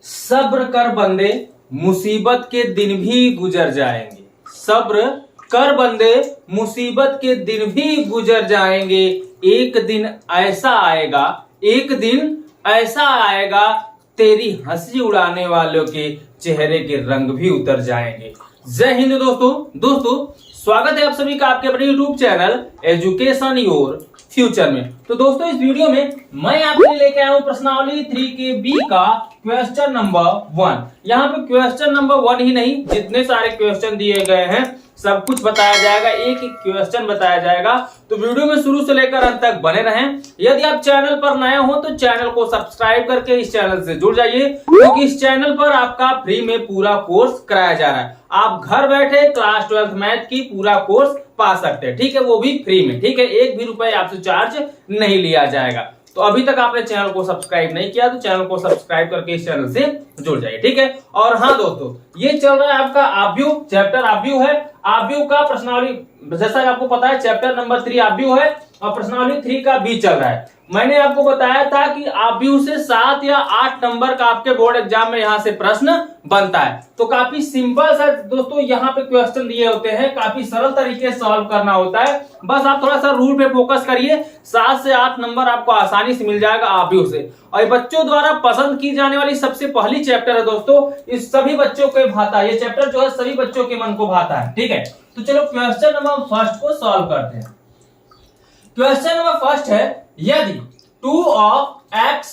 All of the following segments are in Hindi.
सब्र कर बंदे, मुसीबत के दिन भी गुजर जाएंगे। सब्र कर बंदे, मुसीबत के दिन भी गुजर जाएंगे। एक दिन ऐसा आएगा, एक दिन ऐसा आएगा, तेरी हंसी उड़ाने वालों के चेहरे के रंग भी उतर जाएंगे। जय हिंद दोस्तों, स्वागत है आप सभी का आपके अपने YouTube channel education your future में। तो दोस्तों, इस वीडियो में मैं आपके लिए लेके आया हूं प्रश्नावली 3 के बी का क्वेश्चन नंबर 1। यहाँ पे क्वेश्चन नंबर 1 ही नहीं, जितने सारे क्वेश्चन दिए गए हैं सब कुछ बताया जाएगा, एक एक क्वेश्चन बताया जाएगा। तो वीडियो में शुरू से लेकर अंत तक बने रहें। यदि आप चैनल पर नए हो तो चैनल को सब्सक्राइब करके इस चैनल से जुड़ जाइए, क्योंकि इस चैनल पर आपका फ्री में पूरा कोर्स कराया जा रहा है। आप घर बैठे क्लास 12th मैथ की पूरा कोर्स पा सकते हैं, ठीक है, वो भी फ्री में, ठीक है, एक भी रुपए आपसे चार्ज नहीं लिया जाएगा। तो अभी तक आपने चैनल को सब्सक्राइब नहीं किया तो चैनल को सब्सक्राइब करके इस चैनल से जुड़ जाइए, ठीक है। और हाँ दोस्तों, ये चल रहा है आपका आव्यूह, चैप्टर आव्यूह है। आव्यूह का प्रश्नावली, जैसा आपको पता है, चैप्टर नंबर 3 आव्यूह है और प्रश्नावली 3 का बी चल रहा है। मैंने आपको बताया था कि आव्यूह से 7 या 8 नंबर का आपके बोर्ड एग्जाम में यहां से प्रश्न बनता है। तो काफी सिंपल सा दोस्तों यहाँ पे क्वेश्चन दिए होते हैं, काफी सरल तरीके से सॉल्व करना होता है। बस आप थोड़ा सा रूल पे फोकस करिए, 7 से 8 नंबर आपको आसानी से मिल जाएगा आव्यूह से। और बच्चों द्वारा पसंद की जाने वाली सबसे पहली चैप्टर है दोस्तों, इस सभी बच्चों को भाता है, ये चैप्टर जो है सभी बच्चों के मन को भाता है, ठीक है। तो चलो क्वेश्चन नंबर फर्स्ट को सॉल्व करते हैं। क्वेश्चन नंबर फर्स्ट है, यदि 2 of x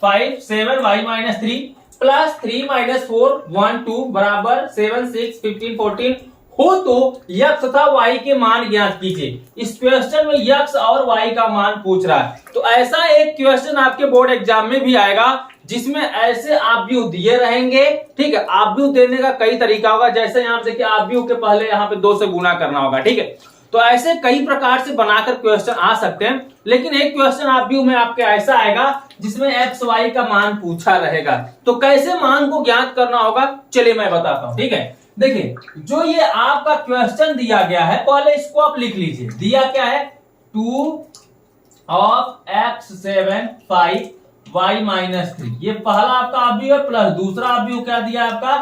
5 7 y - 3 प्लस 3 - 4 1 2 बराबर 7 6 15 14 हो तो x तथा y के मान ज्ञात कीजिए। इस क्वेश्चन में x और y का मान पूछ रहा है। तो ऐसा एक क्वेश्चन आपके बोर्ड एग्जाम में भी आएगा जिसमें ऐसे आव्यूह दिए रहेंगे, ठीक है। आव्यूह देने का कई तरीका होगा, जैसे यहाँ देखिए आव्यूह के पहले यहाँ पे 2 से गुना करना होगा, ठीक है। तो ऐसे कई प्रकार से बनाकर क्वेश्चन आ सकते हैं, लेकिन एक क्वेश्चन आव्यूह में आपके ऐसा आएगा जिसमें एक्स वाई का मान पूछा रहेगा। तो कैसे मान को ज्ञात करना होगा, चलिए मैं बताता हूं, ठीक है। देखिए, जो ये आपका क्वेश्चन दिया गया है, पहले इसको आप लिख लीजिए। दिया क्या है, 2 of x 7 5 y - 3, ये पहला आपका आव्यूह है, प्लस दूसरा आव्यूह क्या दिया आपका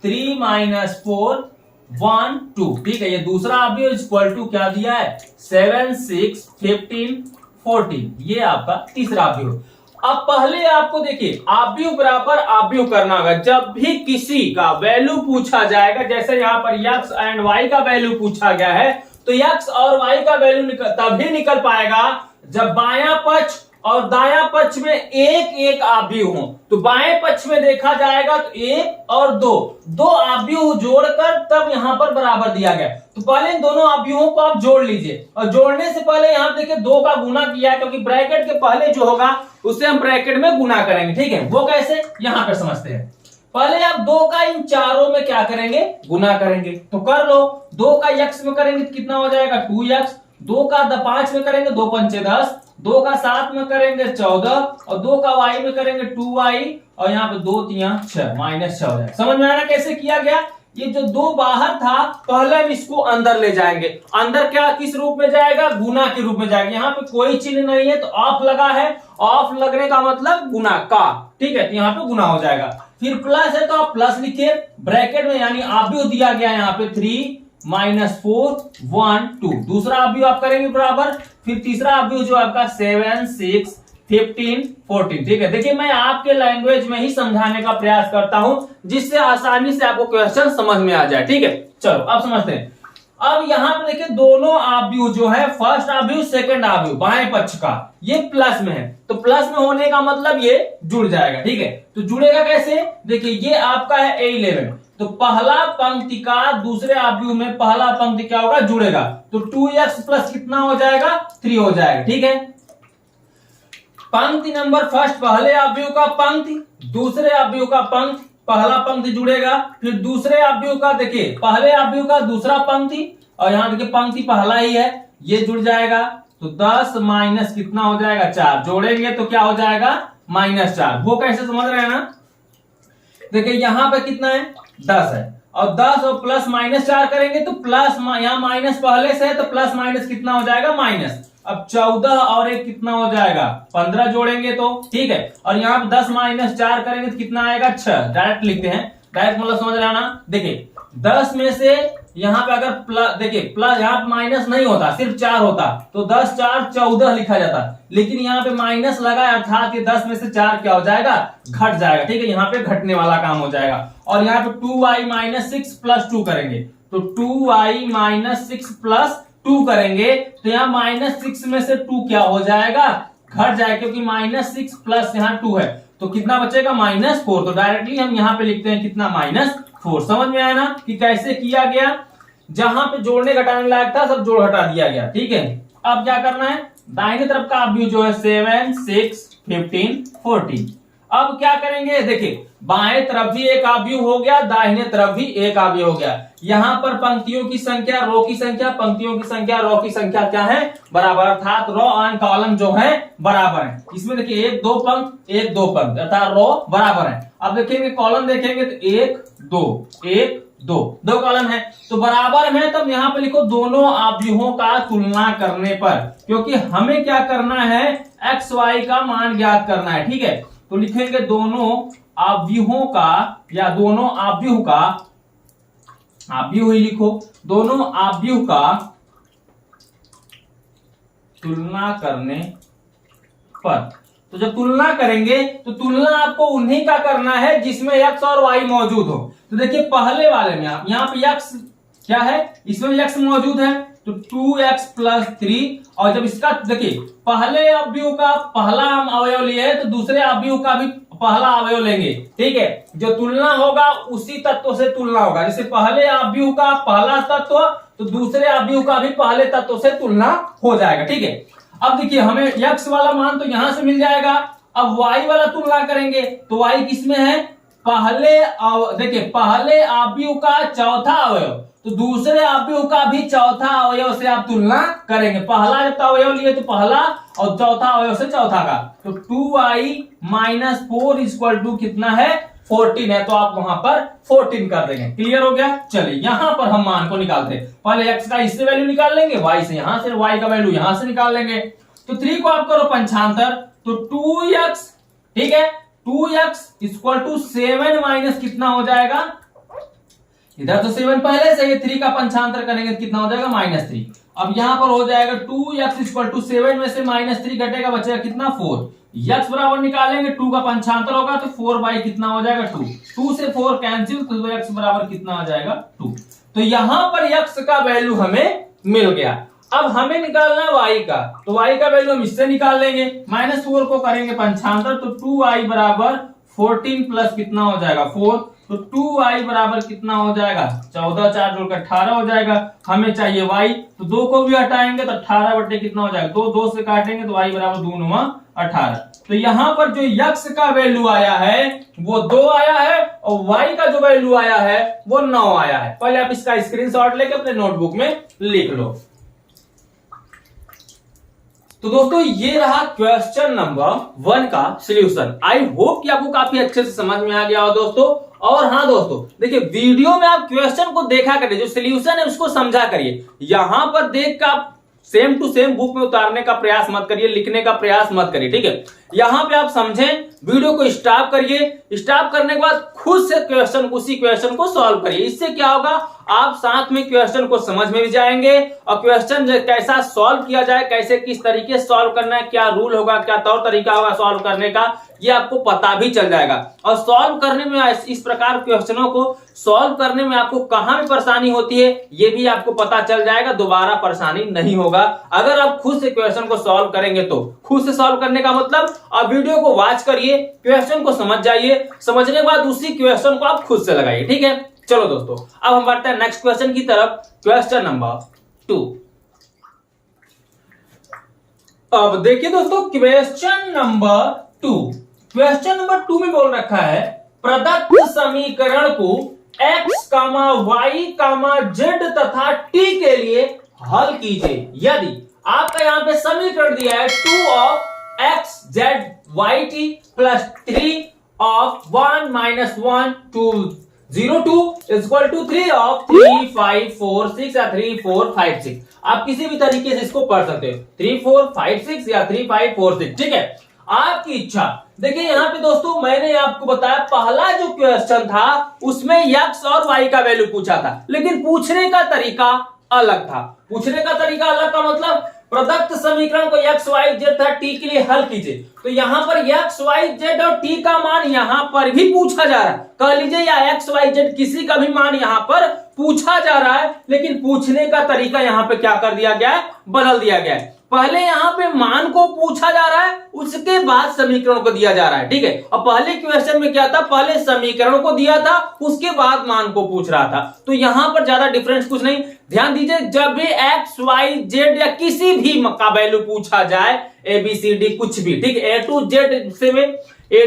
3 - 4 1 2, ठीक है। ये दूसरा आव्यूह इक्वल टू क्या दिया है 7 6 15 14, ये आपका तीसरा आव्यूह। अब पहले आपको देखिए आव्यूह बराबर आव्यूह करना होगा। जब भी किसी का वैल्यू पूछा जाएगा, जैसे यहाँ पर x एंड y का वैल्यू पूछा गया है, तो x और y का वैल्यू तभी निकल पाएगा जब बायां पक्ष और दायां पक्ष में एक एक आव्यूह हो। तो बाएं पक्ष में देखा जाएगा तो 1 और 2 आव्यूह जोड़कर तब यहां पर बराबर दिया गया। तो पहले इन दोनों आव्यूहों को आप जोड़ लीजिए, और जोड़ने से पहले यहां देखिए 2 का गुना किया है, क्योंकि ब्रैकेट के पहले जो होगा उसे हम ब्रैकेट में गुना करेंगे, ठीक है। वो कैसे, यहां पर समझते हैं। पहले आप 2 का इन चारों में क्या करेंगे, गुना करेंगे। तो कर लो, 2 का x में करेंगे तो कितना हो जाएगा 2x, 2 का 5 में करेंगे 2 पंचे 10, 2 का 7 में करेंगे 14, और 2 का y में करेंगे 2y, और यहाँ पे 2 3 6 -6 हो जाएगा। समझ में आना कैसे किया गया। ये जो 2 बाहर था, पहले हम इसको अंदर ले जाएंगे। अंदर क्या किस रूप में जाएगा, गुना के रूप में जाएगा। यहाँ पे कोई चिन्ह नहीं है तो ऑफ लगा है, ऑफ लगने का मतलब गुना का, ठीक है। तो यहाँ पे गुना हो जाएगा। फिर प्लस है तो आप प्लस लिखिए ब्रैकेट में, यानी आव्यूह दिया गया यहाँ पे 3 - 4 1 2, दूसरा आव्यूह आप करेंगे बराबर, फिर तीसरा आव्यूह जो आपका 7 6 15 14, ठीक है। देखिए मैं आपके लैंग्वेज में ही समझाने का प्रयास करता हूं, जिससे आसानी से आपको क्वेश्चन समझ में आ जाए, ठीक है। चलो अब समझते हैं। अब यहां पर देखिए दोनों आव्यूह जो है, फर्स्ट आव्यूह सेकंड आव्यूह बाएं पक्ष का, ये प्लस में है। तो प्लस में होने का मतलब ये जुड़ जाएगा, ठीक है। तो जुड़ेगा कैसे, देखिए ये आपका है A11, तो पहला पंक्ति का दूसरे आव्यूह में पहला पंक्ति क्या होगा, जुड़ेगा। तो 2x प्लस कितना हो जाएगा 3 हो जाएगा, ठीक है। पंक्ति नंबर फर्स्ट, पहले आव्यूह का पंक्ति, दूसरे आव्यूह का पंक्ति, पहला पंक्ति जुड़ेगा, फिर दूसरे आव्यूह का देखिए पहले आव्यूह का दूसरा पंक्ति, और यहां देखिए पंक्ति पहला ही है, ये जुड़ जाएगा। तो 10 माइनस कितना हो जाएगा 4, जोड़ेंगे तो क्या हो जाएगा -4। वो कैसे समझ रहे हैं ना, देखिए यहां पे कितना है 10 है, और 10 और प्लस -4 करेंगे तो प्लस, यहां माइनस पहले से है तो प्लस माइनस कितना हो जाएगा माइनस, अब 14 और 1 कितना हो जाएगा 15 जोड़ेंगे तो ठीक है। और यहाँ पे 10 माइनस 4 करेंगे तो कितना आएगा 6। डायरेक्ट लिखते हैं, डायरेक्ट मतलब समझ रहे ना। देखिए 10 में से यहाँ पे अगर प्लस, देखिए प्लस यहाँ पे माइनस नहीं होता, सिर्फ 4 होता तो 10 4 14 लिखा जाता, लेकिन यहाँ पे माइनस लगा है अर्थात ये 10 में से 4 क्या हो जाएगा घट जाएगा। ठीक है, यहाँ पे घटने वाला काम हो जाएगा। और यहाँ पे 2y माइनस 6 प्लस 2 करेंगे तो 2y माइनस 6 प्लस 2 करेंगे तो यहाँ माइनस 6 में से 2 क्या हो जाएगा घट जाएगा, क्योंकि माइनस 6 प्लस यहाँ 2 है तो कितना बचेगा -4। तो डायरेक्टली हम यहाँ पे लिखते हैं कितना -4। समझ में आया ना कि कैसे किया गया। जहां पे जोड़ने घटाने लायक था सब जोड़ हटा दिया गया। ठीक है, अब क्या करना है, दाहिने तरफ का अवयव जो है 7 6 15 14। अब क्या करेंगे, देखिए बाएं तरफ भी एक अवयव हो गया, दाहिने तरफ भी एक अवयव हो गया। यहां पर पंक्तियों की संख्या रो की संख्या, पंक्तियों की संख्या रो की संख्या क्या है बराबर, अर्थात रो एंड कॉलम जो है बराबर है। इसमें देखिए 1 2 पंक्ति 1 2 पंक्ति अर्थात रो बराबर है। अब देखेंगे कॉलम देखेंगे तो 1 2 1 दो कॉलम है तो बराबर में, तब यहां पे लिखो दोनों अवयवों का तुलना करने पर, क्योंकि हमें क्या करना है एक्स वाई का मान ज्ञात करना है। ठीक है, तो लिखेंगे दोनों अवयवों का, या दोनों अवयव का, अवयव ही लिखो, दोनों अवयव का तुलना करने पर। तो जब तुलना करेंगे तो तुलना आपको उन्हीं का करना है जिसमें x और y मौजूद हो। तो देखिए पहले वाले में आप यहाँ पे x क्या है, इसमें x मौजूद है तो 2x प्लस 3, और जब इसका देखिए पहले अवयव का पहला हम अवयव लिए हैं तो दूसरे अवयव का भी पहला अवयव लेंगे। ठीक है, जो तुलना होगा उसी तत्व से तुलना होगा, जैसे पहले अवयव का पहला तत्व तो दूसरे अवयव का भी पहले तत्व से तुलना हो जाएगा। ठीक है, अब देखिए हमें x वाला मान तो यहां से मिल जाएगा, अब y वाला तुलना करेंगे तो y किसमें है, देखिए पहले अवयव का चौथा अवयव तो दूसरे अवयव का भी चौथा अवयव से आप तुलना करेंगे। पहला जब अवयव लिए तो पहला और चौथा अवयव से चौथा का, तो 2y माइनस 4 इक्वल टू कितना है 14 है, तो आप वहां पर 14 कर देंगे। क्लियर हो गया। चलिए यहां पर हम मान को निकालते हैं, पहले x का इससे वैल्यू निकाल लेंगे, y से यहां से, y का वैल्यू यहां से निकाल लेंगे। तो 3 को आप करो पंचांतर तो 2x, ठीक है 2x इक्वल टू 7 माइनस कितना हो जाएगा, इधर तो 7 पहले से, ये 3 का पंचांतर करेंगे तो कितना हो जाएगा -3। अब यहां पर हो जाएगा 2x इक्वल टू 7 में से -3 घटेगा, बचेगा कितना 4। x बराबर निकालेंगे 2 का पंचांतर होगा तो 4 बाई कितना हो जाएगा 2, 2 से 4 कैंसिल तो x बराबर कितना हो जाएगा 2। तो यहां पर x का वैल्यू हमें मिल गया। अब हमें निकालना है y का, तो y का वैल्यू हम इससे निकाल लेंगे, -4 को करेंगे पंचांतर तो 2y बराबर 14 प्लस कितना हो जाएगा 4, तो 2y बराबर कितना हो जाएगा 14, 4 जोड़कर 18 हो जाएगा। हमें चाहिए y, तो 2 को भी हटाएंगे तो 18 बटे कितना हो जाएगा 2, 2 से काटेंगे तो y बराबर 2 9 18। तो यहां पर जो x का वैल्यू आया है वो 2 आया है और y का जो वैल्यू आया है वो 9 आया है। पहले आप इसका स्क्रीनशॉट लेके अपने नोटबुक में लिख लो। तो दोस्तों ये रहा क्वेश्चन नंबर 1 का सॉल्यूशन। आई होप कि आपको काफी अच्छे से समझ में आ गया हो दोस्तों। और हाँ दोस्तों देखिए वीडियो में आप क्वेश्चन को देखा करिए, जो सॉल्यूशन है उसको समझा करिए। यहां पर देख कर आप सेम टू सेम बुक में उतारने का प्रयास मत करिए, लिखने का प्रयास मत करिए। ठीक है, यहां पे आप समझें, वीडियो को स्टॉप करिए, स्टॉप करने के बाद खुद से क्वेश्चन, उसी क्वेश्चन को सॉल्व करिए। इससे क्या होगा, आप साथ में क्वेश्चन को समझ में भी जाएंगे और क्वेश्चन कैसा सॉल्व किया जाए, कैसे किस तरीके से सॉल्व करना है, क्या रूल होगा, क्या तौर तरीका होगा सॉल्व करने का, ये आपको पता भी चल जाएगा। और सॉल्व करने में, इस प्रकार क्वेश्चनों को सॉल्व करने में आपको कहां भी परेशानी होती है ये भी आपको पता चल जाएगा, दोबारा परेशानी नहीं होगा अगर आप खुद से क्वेश्चन को सॉल्व करेंगे। तो खुद से सॉल्व करने का मतलब आप वीडियो को वॉच करिए, क्वेश्चन को समझ जाइए, समझने के बाद उसी क्वेश्चन को आप खुद से लगाइए। ठीक है, चलो दोस्तों अब हम बढ़ते हैं नेक्स्ट क्वेश्चन की तरफ, क्वेश्चन नंबर 2। अब देखिए दोस्तों क्वेश्चन नंबर 2, क्वेश्चन नंबर 2 में बोल रखा है प्रदत्त समीकरण को x, y, z तथा t के लिए हल कीजिए। यदि आपका यहां पे समीकरण दिया है 2 of x, z, y, t plus 3 of 1 - 1 2 02 equal to 3 of 3 5 4 6 या 3 4 5 6। आप किसी भी तरीके से इसको पढ़ सकते हो, 3 4 5 6 या 3 5 4 6, ठीक है, आपकी इच्छा। देखिए यहाँ पे दोस्तों मैंने आपको बताया पहला जो क्वेश्चन था उसमें x और y का वैल्यू पूछा था, लेकिन पूछने का तरीका अलग था। पूछने का तरीका अलग का मतलब प्रदत्त समीकरण को x y z तथा t के लिए हल कीजिए। तो यहाँ पर x y z और t का मान यहाँ पर भी पूछा जा रहा है, कह लीजिए या x y z किसी का भी मान यहाँ पर पूछा जा रहा है, लेकिन पूछने का तरीका यहाँ पे क्या कर दिया गया है, बदल दिया गया है। पहले यहाँ पे मान को पूछा जा रहा है, उसके बाद समीकरण को दिया जा रहा है, ठीक है। और पहले क्वेश्चन में क्या था, पहले समीकरण को दिया था उसके बाद मान को पूछ रहा था। तो यहाँ पर ज्यादा डिफरेंस कुछ नहीं। ध्यान दीजिए जब भी एक्स वाई जेड या किसी भी का वैल्यू पूछा जाए, ए बी सी डी कुछ भी, ठीक है, ए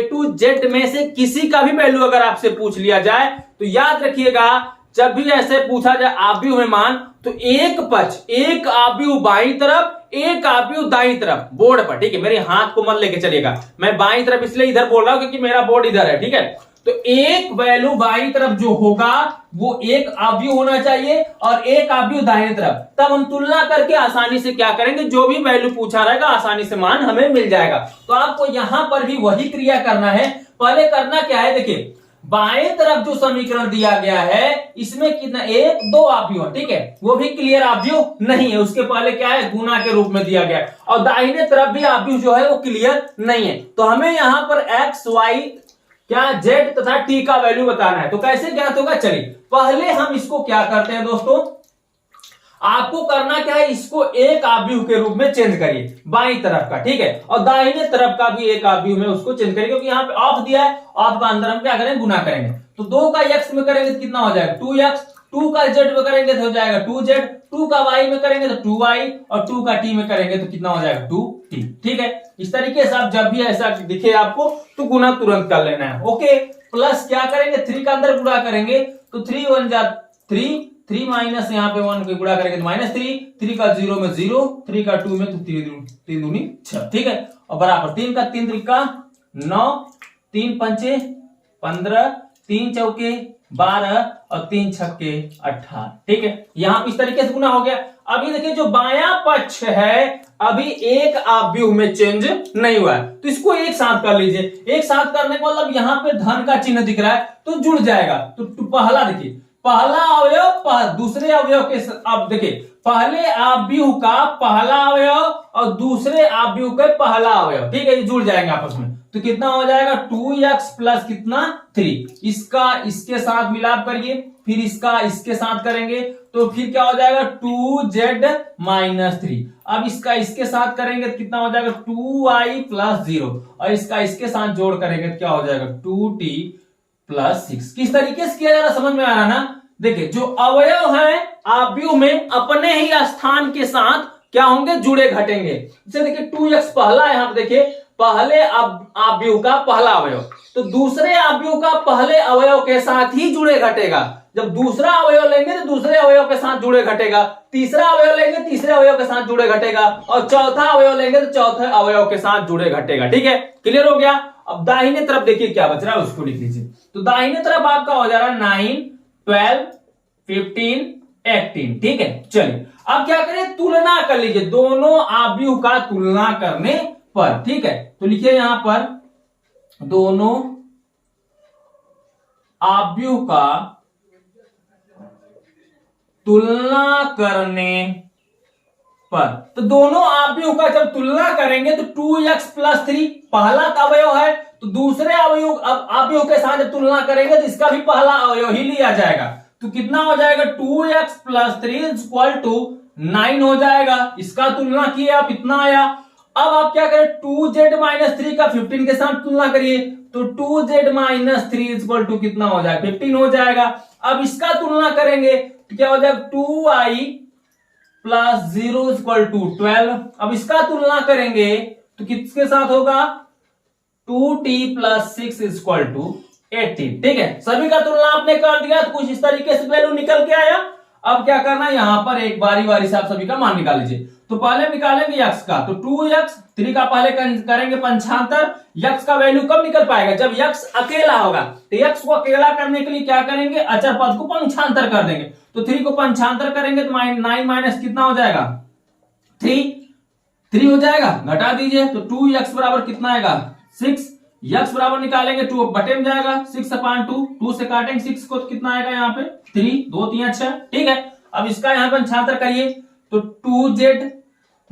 टू जेड में से किसी का भी वैल्यू अगर आपसे पूछ लिया जाए तो याद रखिएगा जब भी ऐसे पूछा जाए आव्यूह में मान, तो एक पक्ष, एक आव्यूह बाईं तरफ, एक आव्यूह दाईं तरफ बोर्ड पर, ठीक है। मेरे हाथ को मत लेके चलिएगा, मैं बाईं तरफ इसलिए इधर बोल रहा हूं क्योंकि मेरा बोर्ड इधर है, ठीक है। तो एक वैल्यू बाईं तरफ जो होगा वो एक आव्यूह होना चाहिए और एक आव्यूह दाहिने तरफ, तब हम तुलना करके आसानी से क्या करेंगे, जो भी वैल्यू पूछा रहेगा आसानी से मान हमें मिल जाएगा। तो आपको यहां पर भी वही क्रिया करना है। पहले करना क्या है, देखिए बाएं तरफ जो समीकरण दिया गया है इसमें कितना, एक दो आव्यूह, ठीक है, वो भी क्लियर आव्यूह नहीं है, उसके पहले क्या है, गुना के रूप में दिया गया है। और दाहिने तरफ भी आव्यूह जो है वो क्लियर नहीं है। तो हमें यहां पर एक्स वाई क्या जेड तथा टी का वैल्यू बताना है। तो कैसे ज्ञात होगा, चलिए पहले हम इसको क्या करते हैं दोस्तों, आपको करना क्या है, इसको एक आव्यूह के रूप में चेंज करिए बाईं तरफ का, ठीक है, और दाहिने तरफ का भी एक आव्यूह में उसको चेंज करिए, क्योंकि यहाँ पे ऑफ दिया है, ऑफ का अंदर हम क्या करेंगे, गुना करेंगे। तो 2 का x में करेंगे तो कितना हो जाएगा 2x, 2 का z में करेंगे तो हो जाएगा 2z, 2 का y में करेंगे तो 2y, और 2 का t में करेंगे तो कितना हो जाएगा 2t, ठीक है। इस तरीके से आप जब भी ऐसा दिखे आपको तो गुना तुरंत कर लेना है, ओके। प्लस क्या करेंगे, 3 का अंदर गुणा करेंगे तो 3 1 जा 3, 3 माइनस यहाँ पे 1 को गुणा करेंगे तो -3, 3 का 0 में 0, 3 का 2 में तो 3 दूनी 6, ठीक है, और बराबर 3 का 3 त्रिका 9, 3 पंचे 15, 3 चौके 12 और 3 छक्के 18, ठीक है। यहां इस तरीके से गुना हो गया। अभी देखिए जो बायां पक्ष है अभी एक आव्यूह में चेंज नहीं हुआ है, तो इसको एक साथ कर लीजिए। एक साथ करने का मतलब यहाँ पे धन का चिन्ह दिख रहा है तो जुड़ जाएगा। तो पहला देखिए, पहला अवयव दूसरे अवयव के, अब देखिए पहले आव्यूह का पहला अवयव और दूसरे आव्यूह का पहला अवयव, ठीक है, ये जुड़ जाएंगे आपस में। तो कितना हो जाएगा 2x प्लस कितना 3, इसका इसके साथ मिलाप करिए, फिर इसका इसके साथ करेंगे तो फिर क्या हो जाएगा 2z माइनस 3। अब इसका इसके साथ करेंगे तो कितना हो जाएगा 2y प्लस 0, और इसका इसके साथ जोड़ करेंगे तो क्या हो जाएगा 2t प्लस 6। किस तरीके से किया जा रहा समझ में आ रहा ना। देखिए जो अवयव है आव्यूह में अपने ही स्थान के साथ क्या होंगे, जुड़े घटेंगे। जैसे देखिए 2x पहला है, यहाँ देखिए पहले आव्यूह का पहला अवयव तो दूसरे आव्यूह का पहले अवयव के साथ ही जुड़े घटेगा। जब दूसरा अवयव लेंगे तो दूसरे अवयव के साथ जुड़े घटेगा, तीसरा अवयव लेंगे तीसरे अवयव के साथ जुड़े घटेगा, और चौथा अवयव लेंगे तो चौथे अवयव के साथ जुड़े घटेगा, ठीक है, क्लियर हो गया। अब दाहिने तरफ देखिए क्या बच रहा है उसको लिख लीजिए। तो दाहिने तरफ आपका हो जा रहा है 9 12 15 18, ठीक है। चलिए अब क्या करें, तुलना कर लीजिए दोनों आव्यूह का तुलना करने पर, ठीक है। तो लिखिए यहां पर दोनों आव्यूह का तुलना करने पर, तो दोनों आव्यूह का जब तुलना करेंगे तो 2x प्लस 3 पहला अवयव है, तो दूसरे अवयव अब आव्यूह के साथ जब तुलना करेंगे तो इसका भी पहला अवयव ही लिया जाएगा। तो कितना हो जाएगा 2x प्लस 3 इक्वल टू 9 हो जाएगा। इसका तुलना किए आप इतना आया। अब आप क्या करें 2z माइनस 3 का 15 के साथ तुलना करिए तो 2z माइनस 3 इक्वल टू कितना हो जाएगा 15 हो जाएगा। अब इसका तुलना करेंगे तो क्या हो जाएगा 2i प्लस 0 इक्वल टू 12। अब इसका तुलना करेंगे तो किसके साथ होगा 2t प्लस 6 इक्वल टू 18, ठीक है। सभी का तुलना आपने कर दिया तो कुछ इस तरीके से वैल्यू निकल के आया। अब क्या करना है, यहां पर एक बारी बारी से आप सभी का मान निकाल लीजिए। तो पहले निकालेंगे यक्स का, तो 2x, 3 का पहले करेंगे पंचांतर। यक्स का वैल्यू कब निकल पाएगा, जब यक्स अकेला होगा। तो यक्स को अकेला करने के लिए क्या करेंगे, अचर पद को पंचांतर कर देंगे। तो 3 को पंचांतर करेंगे तो 9 माइनस कितना हो जाएगा, 3 हो जाएगा, घटा दीजिए। तो 2x बराबर कितना आएगा, 6। यक्स बराबर निकालेंगे 2 बटे में जाएगा 6/2, 2 से काटेंगे 6 को, तो कितना आएगा यहाँ पे 3, 2 3 6। ठीक है, अब इसका यहाँ पंचांतर करिए, तो 2z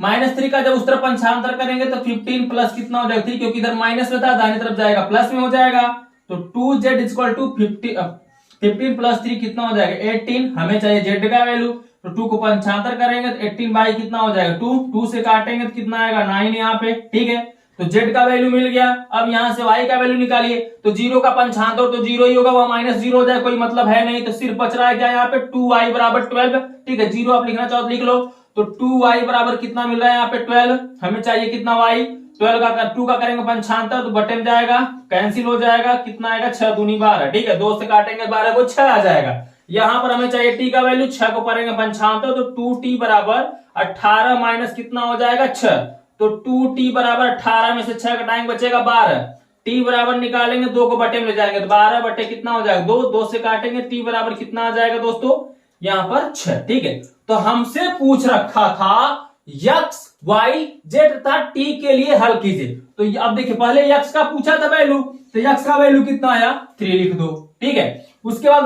माइनस 3 का जब उस तरफ पंचांतर करेंगे तो 15 प्लस कितना हो जाएगा 3, क्योंकि इधर माइनस में था, दाहिने तरफ जाएगा प्लस में हो जाएगा। तो 2z इक्वल टू 15 प्लस 3 कितना हो जाएगा 18। हमें चाहिए z का वैल्यू, तो 2 को पंचांतर करेंगे तो 18 बाई कितना हो जाएगा 2 से काटेंगे तो कितना आएगा 9 यहाँ पे। ठीक है, तो z का वैल्यू मिल गया। अब यहाँ से y का वैल्यू निकालिए, तो 0 का पंचांतर तो 0 ही होगा, वह -0 हो जाए, कोई मतलब है नहीं। तो सिर्फ बच रहा है क्या यहाँ पे 2y बराबर 12। ठीक है, 0 आप लिखना चाहो तो लिख लो। तो 2y बराबर कितना मिल रहा है यहाँ पे 12। हमें चाहिए कितना y, 12 का 2 का करेंगे पंचांतर तो बटे में जाएगा, कैंसिल हो जाएगा, कितना आएगा 6 दूनी 12। ठीक है, 2 से काटेंगे 12 को 6 आ जाएगा। यहाँ पर हमें चाहिए t का वैल्यू, 6 को करेंगे पंचांतर तो 2t बराबर 18 माइनस कितना हो जाएगा 6। तो 2t बराबर 18 में से 6 घटाएंगे बचेगा 12। t बराबर निकालेंगे 2 को बटे में ले जाएंगे तो 12 बटे कितना हो जाएगा 2, 2 से काटेंगे t बराबर कितना आ जाएगा दोस्तों यहाँ पर 6। ठीक है, तो हमसे पूछ रखा था x y z तथा t के लिए हल कीजिए। तो अब देखिए पहले x का पूछा था वैल्यू, तो x का वैल्यू कितना आया 3 लिख दो। ठीक है, उसके बाद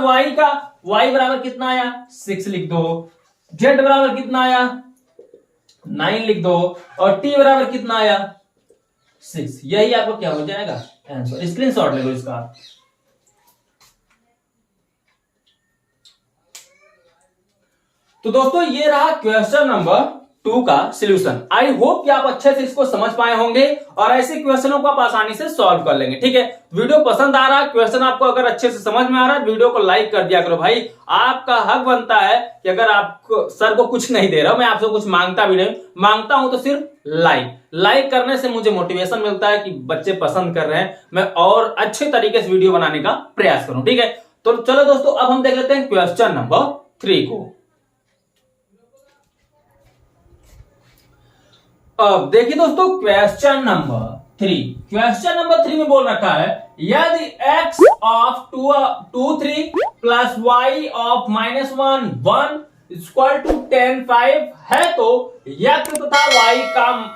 y बराबर कितना आया 6 लिख दो, z बराबर कितना आया 9 लिख दो, और t बराबर कितना आया 6। यही आपको क्या हो जाएगा आंसर। स्क्रीनशॉट ले लो इसका। तो दोस्तों ये रहा क्वेश्चन नंबर 2 का सिल्यूशन। आई होप कि आप अच्छे से इसको समझ पाए होंगे और ऐसे क्वेश्चनों को आप आसानी से सॉल्व कर लेंगे। ठीक है, वीडियो पसंद आ रहा है, क्वेश्चन आपको अगर अच्छे से समझ में आ रहा है, वीडियो को लाइक कर दिया करो भाई। आपका हक बनता है कि अगर आपको सर को कुछ नहीं दे रहा हूं, मैं आपसे कुछ मांगता भी नहीं, मांगता हूं तो सिर्फ लाइक करने से मुझे मोटिवेशन मिलता है कि बच्चे पसंद कर रहे हैं, मैं और अच्छे तरीके से वीडियो बनाने का प्रयास करूं। ठीक है, तो चलो दोस्तों अब हम देख लेते हैं क्वेश्चन नंबर 3 को। अब देखिए दोस्तों क्वेश्चन नंबर 3 में बोल रखा है यदि x of 2 3 plus y of -1 1 equal to 10 5 है तो x तथा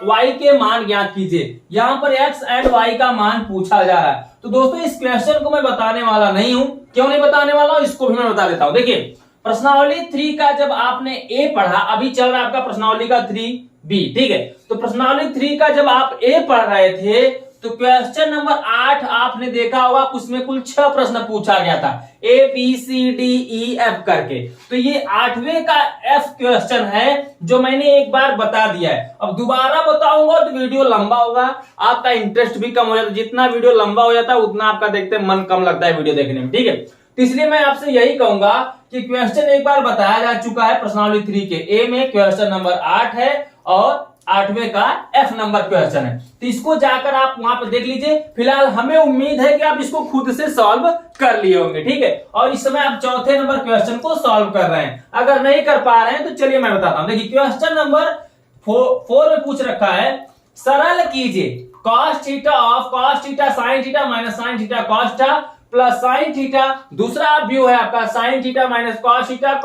y के मान ज्ञात कीजिए। यहां पर x एंड y का मान पूछा जा रहा है। तो दोस्तों इस क्वेश्चन को मैं बताने वाला नहीं हूं, क्यों नहीं बताने वाला हूं इसको भी मैं बता देता हूं। देखिए प्रश्नावली 3 का जब आपने ए पढ़ा, अभी चल रहा है आपका प्रश्नावली का 3b। ठीक है, तो प्रश्नावली 3 का जब आप ए पढ़ रहे थे तो क्वेश्चन नंबर 8 आपने देखा होगा, उसमें कुल 6 प्रश्न पूछा गया था A B C D E F करके। तो ये 8वें का F क्वेश्चन है जो मैंने एक बार बता दिया है। अब दोबारा बताऊंगा तो वीडियो लंबा होगा, आपका इंटरेस्ट भी कम हो जाता है। जितना वीडियो लंबा हो जाता है उतना आपका देखते मन कम लगता है वीडियो देखने में। ठीक है, तो इसलिए मैं आपसे यही कहूंगा कि क्वेश्चन एक बार बताया जा चुका है प्रश्नावली 3 के ए में, क्वेश्चन नंबर 8 है और 8वें का F नंबर क्वेश्चन है। तो इसको जाकर आप वहां पर देख लीजिए। फिलहाल हमें उम्मीद है कि आप इसको खुद से सॉल्व कर लिए होंगे। ठीक है, और इस समय आप 4थे नंबर क्वेश्चन को सॉल्व कर रहे हैं। अगर नहीं कर पा रहे हैं तो चलिए मैं बताता हूं। देखिए क्वेश्चन नंबर 4 में पूछ रखा है सरल कीजिए cos theta of cos theta sin theta minus sin theta cos theta plus sin theta. दूसरा व्यू है आपका sin theta minus cos theta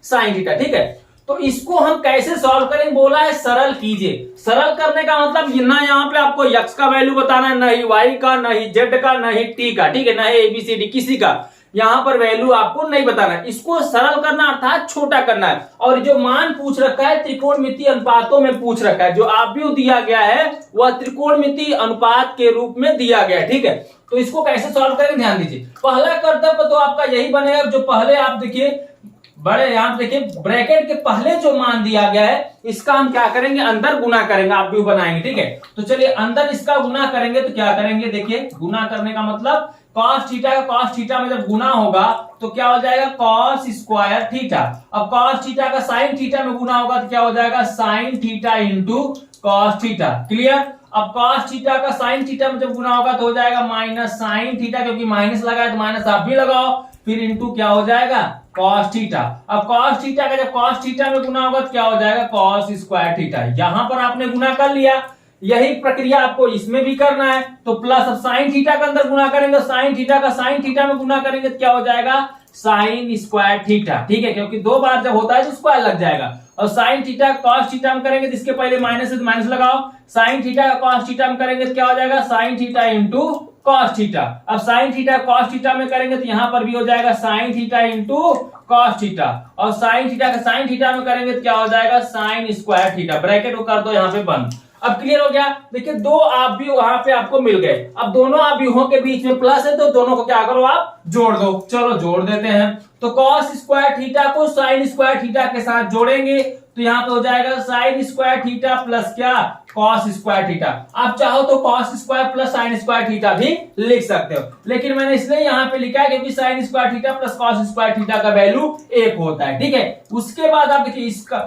sin theta. ठीक है, तो इसको हम कैसे सॉल्व करेंगे, बोला है सरल कीजिए। सरल करने का मतलब ना यहाँ पे आपको x का वैल्यू बताना है, ना ही y का, ना ही z का, ना ही t का। ठीक है, ना ही ABCD किसी का यहाँ पर वैल्यू आपको नहीं बताना है। इसको सरल करना अर्थात छोटा करना है। और जो मान पूछ रखा है त्रिकोणमितीय अनुपातों में पूछ रखा है, जो आव्यूह दिया गया है वह त्रिकोणमितीय अनुपात के रूप में दिया गया है। ठीक है, तो इसको कैसे सॉल्व करेंगे ध्यान दीजिए। पहला कर्तव्य तो आपका यही बनेगा, जो पहले आप देखिए बड़े यहाँ देखिए ब्रैकेट के पहले जो मान दिया गया है इसका हम क्या करेंगे अंदर गुना करेंगे, आप भी बनाएंगे। ठीक है, तो चलिए अंदर इसका गुना करेंगे तो क्या करेंगे, देखिए गुना करने का मतलब cos थीटा का cos थीटा में जब गुना होगा तो क्या हो जाएगा cos स्क्वायर थीटा। अब cos थीटा का sin थीटा में गुना होगा तो क्या हो जाएगा sin theta into cos theta. Clear. अब cos थीटा का sin थीटा में जब गुना होगा तो हो जाएगा माइनस sin थीटा, क्योंकि माइनस लगा है तो माइनस आप भी लगाओ। फिर इंटू क्या हो जाएगा cos थीटा। अब cos थीटा का जब cos थीटा में गुना होगा तो क्या हो जाएगा cos स्क्वायर थीटा। यहां पर आपने गुना कर लिया, यही प्रक्रिया आपको इसमें भी करना है। तो प्लस अब साइन थीटा के अंदर गुना करेंगे, साइन थीटा का साइन थीटा में गुना करेंगे तो क्या हो जाएगा साइन स्क्वायर थीटा। ठीक है, क्योंकि दो बार जब होता है तो स्क्वायर लग जाएगा। और साइन थीटा कॉस थीटा में करेंगे तो इसके पहले माइनस है तो माइनस लगाओ, साइन थीटा का कॉस थीटा में करेंगे तो क्या हो जाएगा sine theta into cos theta. अब साइन थीटा कॉस थीटा में करेंगे तो यहां पर भी हो जाएगा sine theta into cos theta, और साइन थीटा का साइन थीटा में करेंगे तो क्या हो जाएगा साइन स्क्वायर थीटा। ब्रैकेट को कर दो यहां पे बंद। अब क्लियर हो गया। देखिए दो आव्यूह वहां पे आपको मिल गए। अब दोनों आव्यूहों के बीच में प्लस है तो दोनों को क्या करो आप जोड़ दो। चलो जोड़ देते हैं। तो कॉस स्क्वायर थीटा को साइन स्क्वायर थीटा के साथ जोड़ेंगे तो यहां पे हो जाएगा साइन स्क्वायर थीटा प्लस क्या कॉस स्क्वायर थीटा। आप चाहो तो cos square plus sine square theta भी लिख सकते हो, लेकिन मैंने इसलिए यहां पे लिखा है क्योंकि sine square theta plus cos square theta का वैल्यू 1 होता है। ठीक है, उसके बाद आप देखिए इसका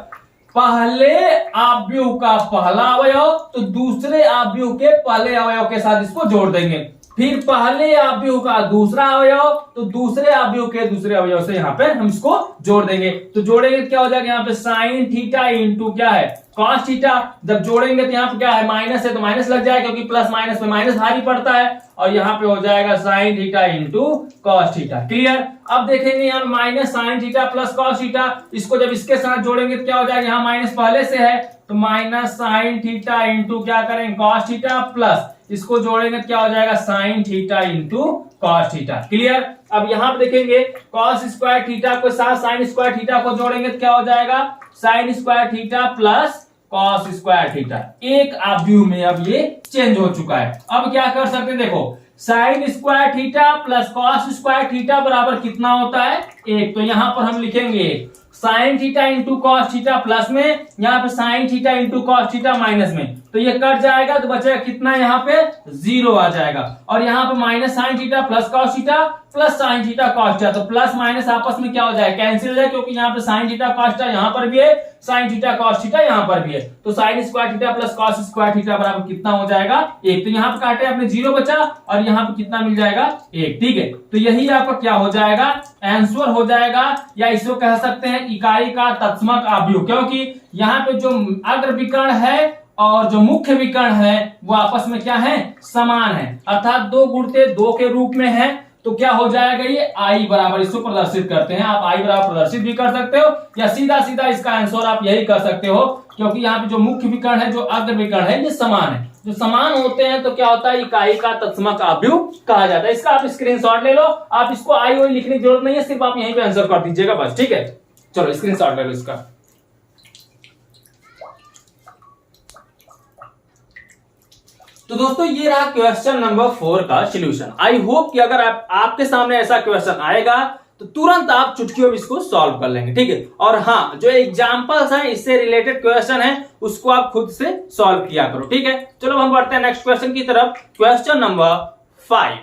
पहले आव्यूह का पहला अवयव तो दूसरे आव्यूह के पहले अवयव के साथ इसको जोड़ देंगे, फिर पहले आव्यूह का दूसरा अवयव तो दूसरे आव्यूह के दूसरे अवयव से यहां पे हम इसको जोड़ देंगे। तो जोड़ेंगे तो क्या हो जाएगा यहाँ पे साइन थीटा इंटू क्या है कॉस थीटा। जब जोड़ेंगे तो यहाँ पे क्या है माइनस है तो माइनस लग जाएगा क्योंकि प्लस माइनस में माइनस भारी पड़ता है, और यहाँ पे हो जाएगा sine theta into cos theta. Clear. अब देखेंगे यहाँ minus sine theta plus cos theta, इसको जब इसके साथ जोड़ेंगे तो क्या हो जाएगा यहाँ माइनस पहले से है तो माइनस साइन थीटा इंटू क्या करेंगे कॉस थीटा प्लस इसको जोड़ेंगे तो क्या हो जाएगा sine theta into cos theta. Clear. अब यहां पे देखेंगे कॉस स्क्वायर थीटा को साथ साइन स्क्वायर थीटा को जोड़ेंगे तो क्या हो जाएगा sine square theta plus cos square theta. एक आव्यूह में अब ये चेंज हो चुका है। अब क्या कर सकते हैं देखो sine square theta plus cos square theta बराबर कितना होता है 1। तो यहां पर हम लिखेंगे sine theta into cos theta plus में, यहाँ पे sine theta into cos theta minus में, तो ये कट जाएगा तो बचेगा कितना यहाँ पे 0 आ जाएगा। और यहाँ पे minus sine theta plus cos theta plus sine theta cos theta, तो प्लस माइनस आपस में क्या हो जाएगा कैंसिल हो जाएगा क्योंकि यहाँ पे साइन थीटा कॉस थीटा यहाँ पर भी है, साइन थीटा कॉस थीटा यहाँ पर भी है। तो sine square theta plus cos square theta बराबर कितना हो जाएगा 1। तो यहाँ पे काटे आपने 0 बचा और यहाँ पे कितना मिल जाएगा 1। ठीक है, तो यही आपका क्या हो जाएगा आंसर हो जाएगा, या इसको कह सकते हैं इकाई का तत्समक आव्यूह, क्योंकि यहाँ पे जो अग्र विकर्ण है और जो मुख्य विकर्ण है वो आपस में क्या है समान है, अर्थात 2 गुणित 2 के रूप में है। तो क्या हो जाएगा ये आई बराबर, इसको प्रदर्शित करते हैं आप आई बराबर प्रदर्शित भी कर सकते हो या सीधा सीधा इसका आंसर आप यही कर सकते हो, क्योंकि यहाँ पे जो मुख्य विकर्ण है जो अग्र विकर्ण है ये समान है। जो समान होते हैं तो क्या होता है इकाई का तत्समक आव्यूह कहा जाता है। इसका आप स्क्रीनशॉट ले लो, आप इसको आई वाई लिखने की जरूरत नहीं है, सिर्फ आप यहीं पे आंसर कर दीजिएगा बस। ठीक है, चलो स्क्रीनशॉट ले लो इसका। तो दोस्तों ये रहा क्वेश्चन नंबर 4 का सॉल्यूशन। आई होप कि अगर आपके सामने ऐसा क्वेश्चन आएगा तो तुरंत आप चुटकियों में इसको सॉल्व कर लेंगे। ठीक है, और हाँ जो एग्जांपल्स हैं इससे रिलेटेड क्वेश्चन है उसको आप खुद से सॉल्व किया करो। ठीक है, चलो हम बढ़ते हैं नेक्स्ट क्वेश्चन की तरफ। Question number 5।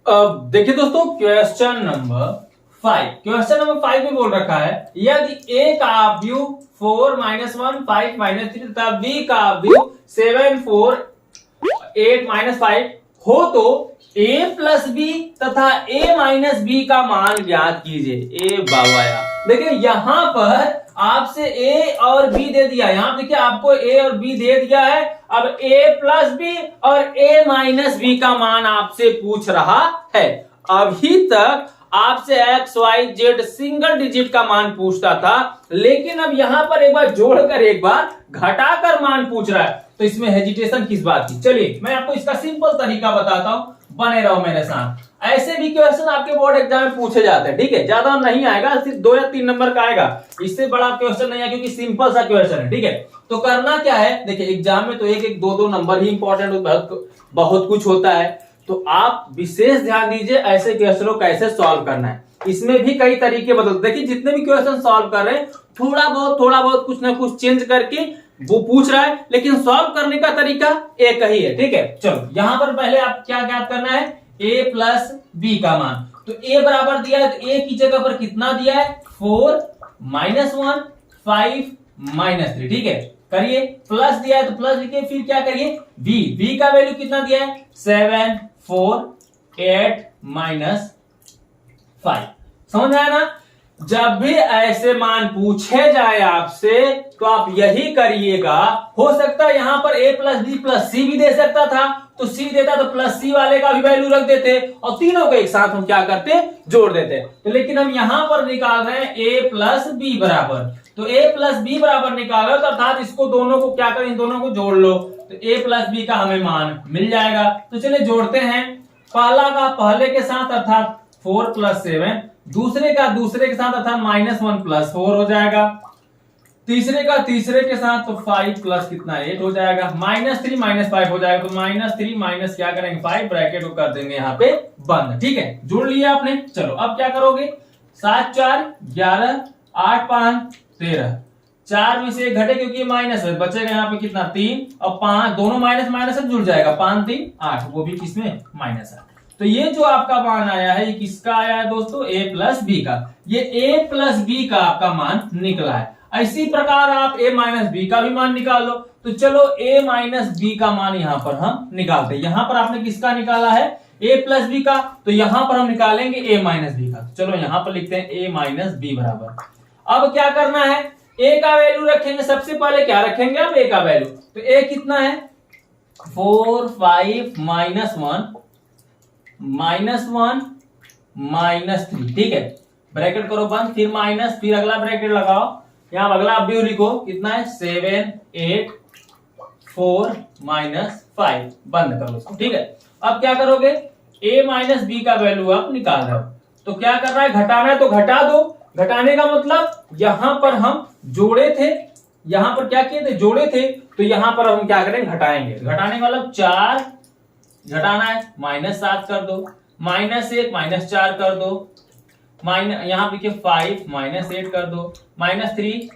अब देखिए दोस्तों क्वेश्चन नंबर 5 में बोल रखा है यदि एक आव्यूह 4 - 1 5 - 3 तथा बी का आव्यूह 7 4 8 - 5 हो तो a प्लस बी तथा a माइनस बी का मान ज्ञात कीजिए। ए बाबा देखिए यहां पर आपसे a और b दे दिया, यहां देखिए आपको a और b दे दिया है। अब a प्लस बी और a माइनस बी का मान आपसे पूछ रहा है। अभी तक आपसे x y z single digit का मान पूछता था, लेकिन अब यहां पर एक बार जोड़कर एक बार घटाकर मान पूछ रहा है, तो इसमें हेजिटेशन किस बात की। चलिए मैं आपको इसका सिंपल तरीका बताता हूं, बने रहो मेरे साथ। ऐसे भी क्वेश्चन आपके बोर्ड एग्जाम में पूछे जाते हैं। ठीक है, ज्यादा नहीं आएगा, सिर्फ 2 या 3 नंबर का आएगा, इससे बड़ा क्वेश्चन नहीं है क्योंकि सिंपल सा क्वेश्चन है। ठीक है, तो करना क्या है देखिए एग्जाम में तो 1-1 2-2 नंबर ही इंपॉर्टेंट बहुत कुछ होता है, तो आप विशेष ध्यान दीजिए ऐसे क्वेश्चनों को कैसे सॉल्व करना है। इसमें भी कई तरीके बदलते, देखिए जितने भी क्वेश्चन सॉल्व कर रहे हैं थोड़ा बहुत कुछ ना कुछ चेंज करके वो पूछ रहा है, लेकिन सॉल्व करने का तरीका एक ही है। ठीक है, चलो यहां पर पहले आप क्या ज्ञात करना है a प्लस बी का मान। तो a बराबर दिया है तो a की जगह पर कितना दिया है 4 - 1 5 - 3। ठीक है, करिए प्लस दिया है तो प्लस लिखिए, फिर क्या करिए b का वैल्यू कितना दिया है 7 4 8 माइनस 5। समझ आया ना? जब भी ऐसे मान पूछे जाए आपसे तो आप यही करिएगा। हो सकता है यहां पर a प्लस बी प्लस सी भी दे सकता था, तो सी देता तो प्लस सी वाले का भी वैल्यू रख देते और तीनों को एक साथ हम क्या करते, जोड़ देते। तो लेकिन हम यहां पर निकाल रहे हैं a प्लस बी बराबर, तो a प्लस बी बराबर निकाल रहे हो तो अर्थात इसको दोनों को क्या करें, इन दोनों को जोड़ लो तो a प्लस बी का हमें मान मिल जाएगा। तो चलिए जोड़ते हैं। पहला का पहले के साथ अर्थात 4 प्लस 7, दूसरे का दूसरे के साथ अर्थात -1 प्लस 4 हो जाएगा, तीसरे का तीसरे के साथ तो 5 प्लस कितना 8 हो जाएगा, -3 -5 हो जाएगा, तो -3 माइनस क्या करेंगे 5, ब्रैकेट को कर देंगे यहाँ पे बंद। ठीक है, जोड़ लिया आपने। चलो अब क्या करोगे, 7 4 11, 8 5 13, 4 में से 1 घटे क्योंकि माइनस है, बचेगा यहाँ पे कितना 3 और 5, दोनों माइनस माइनस जुड़ जाएगा, 5 3 8, वो भी किसमें माइनस है। तो ये जो आपका मान आया है ये किसका आया है दोस्तों, a प्लस बी का। ये a प्लस बी का आपका मान निकला है। इसी प्रकार आप a माइनस बी का भी मान निकाल लो। तो चलो a माइनस बी का मान यहां पर हम निकालते हैं। यहां पर आपने किसका निकाला है, a प्लस बी का, तो यहां पर हम निकालेंगे a माइनस बी का। चलो यहां पर लिखते हैं a माइनस बी बराबर। अब क्या करना है, a का वैल्यू रखेंगे। सबसे पहले क्या रखेंगे आप, a का वैल्यू। तो a कितना है 4 5 -1 -1 -3, ठीक है, ब्रैकेट करो बंद, फिर माइनस, फिर अगला ब्रैकेट लगाओ, यहां अगला आप भी लिखो कितना है 7 8 4 -5, बंद करो इसको। ठीक है, अब क्या करोगे, a माइनस बी का वैल्यू आप निकाल रहे हो, तो क्या करना है, घटाना है तो घटा दो। घटाने का मतलब यहां पर हम जोड़े थे, यहां पर क्या किए थे, जोड़े थे, तो यहां पर हम क्या करेंगे, घटाएंगे। घटाने का मतलब 4 घटाना है, -7 कर दो, -1 -4 कर दो, यहां लिखे 5 -8 कर दो, -3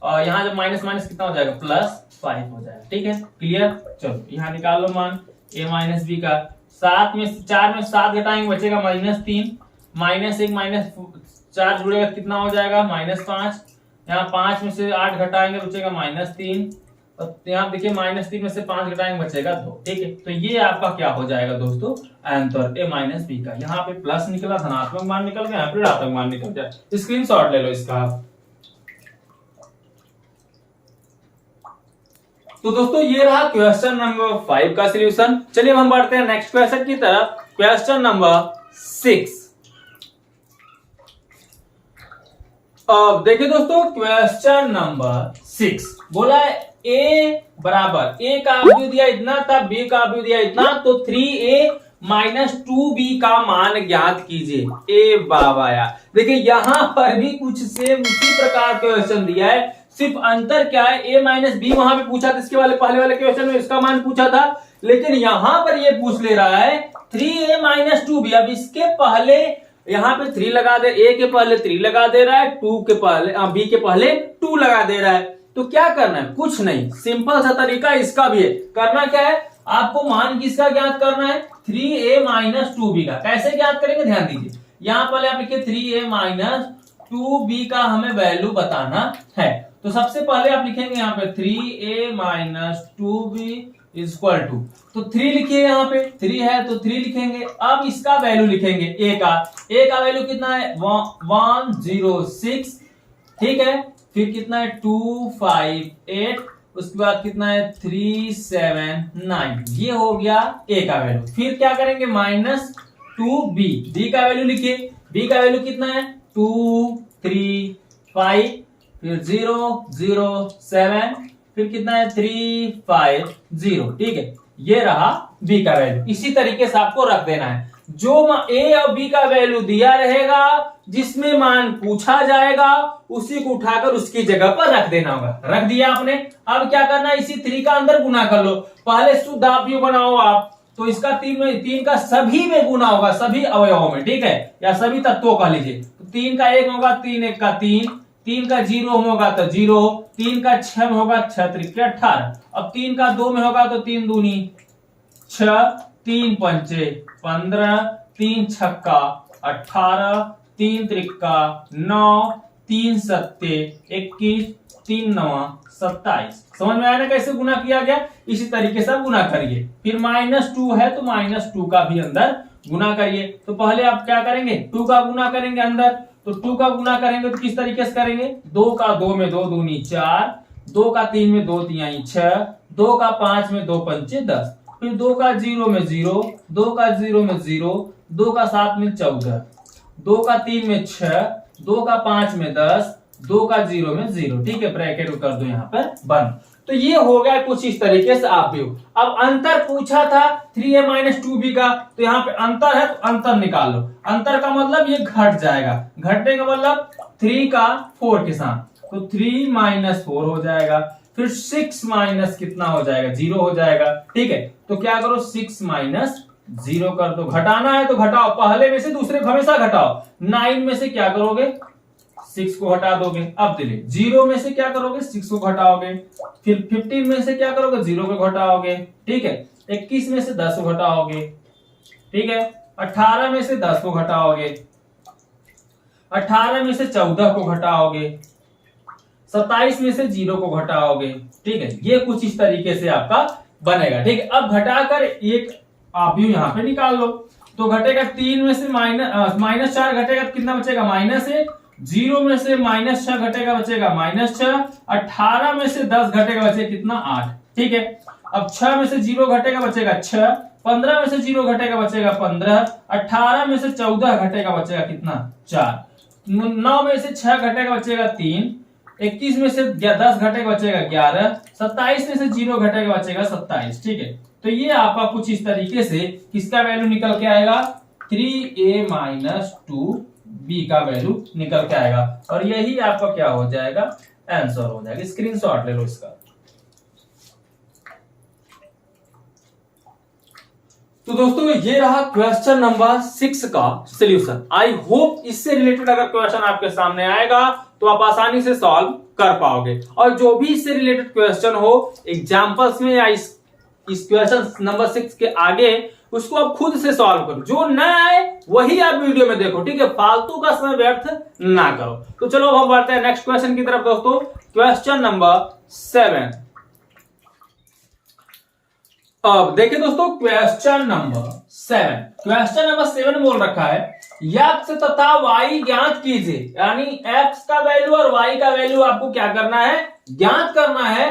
और यहां जब माइनस माइनस कितना हो जाएगा, +5 हो जाएगा। ठीक है, क्लियर। चलो यहां निकाल लो मान a माइनस बी का। 7 में 4 में 7 घटाएंगे बचेगा -3, -1 -4 जुड़ेगा कितना हो जाएगा, -5, यहाँ 5 में से 8 घटाएंगे बचेगा -3, और यहाँ देखिए -3 में से 5 घटाएंगे बचेगा 2। ठीक है, तो ये आपका क्या हो जाएगा दोस्तों, आंसर a माइनस बी का। यहाँ पे प्लस निकला, धनात्मक मान निकल गया, यहाँ पे ऋणात्मक मान निकल जाए। स्क्रीनशॉट ले लो इसका। तो दोस्तों ये रहा क्वेश्चन नंबर 5 का सॉल्यूशन। चलिए हम बढ़ते हैं नेक्स्ट क्वेश्चन की तरफ, क्वेश्चन नंबर 6। अब देखिए दोस्तों क्वेश्चन नंबर 6 बोला है a बराबर, a का अवयव दिया इतना था, b का अवयव दिया इतना, तो 3a माइनस 2b का मान ज्ञात कीजिए। ए बाबा यार, देखिए यहां पर भी कुछ सेम उसी प्रकार क्वेश्चन दिया है, सिर्फ अंतर क्या है, a माइनस बी वहां पे पूछा था, इसके वाले पहले वाले क्वेश्चन में इसका मान पूछा था, लेकिन यहां पर ये पूछ ले रहा है 3a माइनस 2b। अब इसके पहले यहाँ पे 3 लगा दे, a के पहले 3 लगा दे रहा है, 2 के पहले b के पहले 2 लगा दे रहा है। तो क्या करना है, कुछ नहीं, सिंपल सा तरीका इसका भी है। करना क्या है, आपको मान किसका ज्ञात करना है, 3a माइनस 2b का। कैसे ज्ञात करेंगे, ध्यान दीजिए, यहाँ पहले आप लिखिए 3a माइनस 2b का हमें वैल्यू बताना है। तो सबसे पहले आप लिखेंगे यहाँ पे 3a minus 2b equal to, तो 3 लिखिए, यहाँ पे 3 है तो 3 लिखेंगे। अब इसका वैल्यू लिखेंगे a का वैल्यू कितना है 106, ठीक है, फिर कितना है 258, उसके बाद कितना है 379, ये हो गया a का वैल्यू। फिर क्या करेंगे -2b, b का वैल्यू लिखिए, b का वैल्यू कितना है 235, फिर 007, फिर कितना है 350, ठीक है, ये रहा b का वैल्यू। इसी तरीके से आपको रख देना है, जो a और b का वैल्यू दिया रहेगा, जिसमें मान पूछा जाएगा उसी को उठाकर उसकी जगह पर रख देना होगा। रख दिया आपने। अब क्या करना है, इसी 3 का अंदर गुना कर लो। पहले शुद्ध अवयव बनाओ आप, तो इसका 3 का सभी में गुना होगा, सभी अवयवों में, ठीक है, या सभी तत्वों का लीजिए। तो 3 का 1 होगा, 3 1 का 3, 3 का 0 होगा तो 0, 3 का 6 में होगा 6 3 18, अब 3 का 2 में होगा तो 3 दूनी 6, 3 पंचे 15, 3 छक्का 18, 3 त्रिक्का 9, 3 सत्ते 21, 3 नवा 27। समझ में आया ना कैसे गुना किया गया। इसी तरीके से गुना करिए। फिर -2 है तो -2 का भी अंदर गुना करिए। तो पहले आप क्या करेंगे, 2 का गुना करेंगे अंदर, तो 2 का गुना करेंगे तो किस तरीके से करेंगे, 2 का 2 में 2 दूनी 4, 2 का 3 में 2 तिहाई 6, 2 का 5 में 2 पंचे 10, फिर 2 का 0 में 0, 2 का 0 में 0, 2 का 7 में 14, 2 का 3 में 6, 2 का 5 में 10, 2 का 0 में 0। ठीक है, ब्रैकेट को कर दो यहाँ पर बंद। तो ये हो गया कुछ इस तरीके से आप भी। अब अंतर पूछा था 3a माइनस 2b का, तो यहाँ पे अंतर है तो अंतर निकाल लो। अंतर का मतलब ये घट जाएगा, घटने का मतलब 3 का 4 के साथ, तो 3 माइनस 4 हो जाएगा। फिर 6 माइनस कितना हो जाएगा, 0 हो जाएगा। ठीक है, तो क्या करो, 6 माइनस 0 कर दो। घटाना है तो घटाओ, पहले में से दूसरे हमेशा घटाओ। 9 में से क्या करोगे, 6 को हटा दोगे। अब दिले 0 में से क्या करोगे, 6 को घटाओगे। फिर 15 में से क्या करोगे, 0 को घटाओगे। ठीक है, 21 में से 10 को घटाओगे। ठीक है, 18 में से 10 को घटाओगे, 18 में से 14 को घटाओगे, 27 में से 0 को घटाओगे। ठीक है, ये कुछ इस तरीके से आपका बनेगा। ठीक है, अब घटाकर एक आप भी यहां पे निकाल लो। तो घटेगा 3 में से माइनस 4 घटेगा तो कितना बचेगा, -1। 0 में से -6 घटेगा, बचेगा -6। 18 में से 10 घटेगा, बचेगा कितना, 8। ठीक है, अब 6 में से 0 घटेगा, बचेगा 6। 15 में से 0 घटेगा, बचेगा 15। 18 में से 14 घटेगा, बचेगा कितना, 4। 9 में से 6 घटेगा, बचेगा 3। 21 में से 10 घटेगा, बचेगा 11। 27 में से 0 घटेगा, बचेगा 27। ठीक है, तो ये आपका कुछ इस तरीके से किसका वैल्यू निकल के आएगा, 3a माइनस 2b का वैल्यू निकल के आएगा। और यही आपका क्या हो जाएगा, आंसर हो जाएगा। स्क्रीनशॉट ले लो इसका। तो दोस्तों ये रहा क्वेश्चन नंबर 6 का सॉल्यूशन। आई होप इससे रिलेटेड अगर क्वेश्चन आपके सामने आएगा तो आप आसानी से सॉल्व कर पाओगे। और जो भी इससे रिलेटेड क्वेश्चन हो एग्जांपल्स में या इस क्वेश्चन नंबर 6 के आगे, उसको आप खुद से सॉल्व करो। जो न आए वही आप वीडियो में देखो। ठीक है, फालतू का समय व्यर्थ ना करो। तो चलो अब हम बढ़ते हैं नेक्स्ट क्वेश्चन की तरफ दोस्तों। Question number 7। अब देखिए दोस्तों क्वेश्चन नंबर 7। क्वेश्चन नंबर 7 बोल रखा है x तथा y ज्ञात कीजिए। यानी x का वैल्यू और y का वैल्यू आपको क्या करना है, ज्ञात करना है।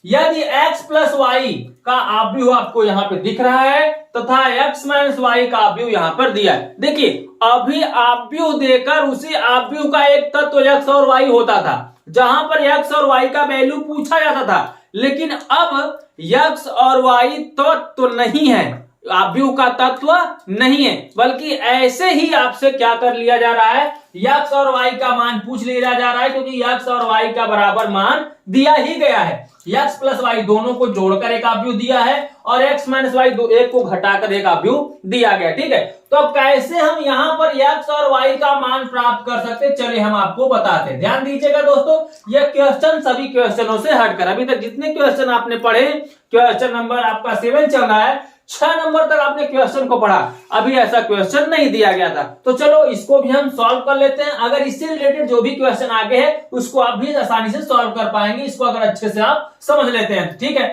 यदि x प्लस वाई का आव्यूह आपको यहां पे दिख रहा है तथा x माइनस वाई का आव्यूह यहां पर दिया है। देखिए अभी आव्यूह देकर उसी आव्यूह का एक तत्व x और y होता था, जहां पर x और y का वैल्यू पूछा जाता था। लेकिन अब x और y तत्व नहीं है, आव्यूह का तत्व नहीं है, बल्कि ऐसे ही आपसे क्या कर लिया जा रहा है, x और y का मान पूछ लिया जा रहा है। क्योंकि x और y का बराबर मान दिया ही गया है। x प्लस वाई दोनों को जोड़कर एक आव्यूह दिया है और x माइनस वाई एक को घटाकर एक आव्यूह दिया गया। ठीक है, तो अब कैसे हम यहां पर x और y का मान प्राप्त कर सकते, चलिए हम आपको बताते हैं। ध्यान दीजिएगा दोस्तों, यह क्वेश्चन सभी क्वेश्चनों से हटकर, अभी तक जितने क्वेश्चन आपने पढ़े, क्वेश्चन नंबर आपका 7 चल रहा है, 6 नंबर तक आपने क्वेश्चन को पढ़ा, अभी ऐसा क्वेश्चन नहीं दिया गया था। तो चलो इसको भी हम सॉल्व कर लेते हैं। अगर इससे रिलेटेड जो भी क्वेश्चन आगे है उसको आप भी आसानी से सॉल्व कर पाएंगे, इसको अगर अच्छे से आप समझ लेते हैं। ठीक है,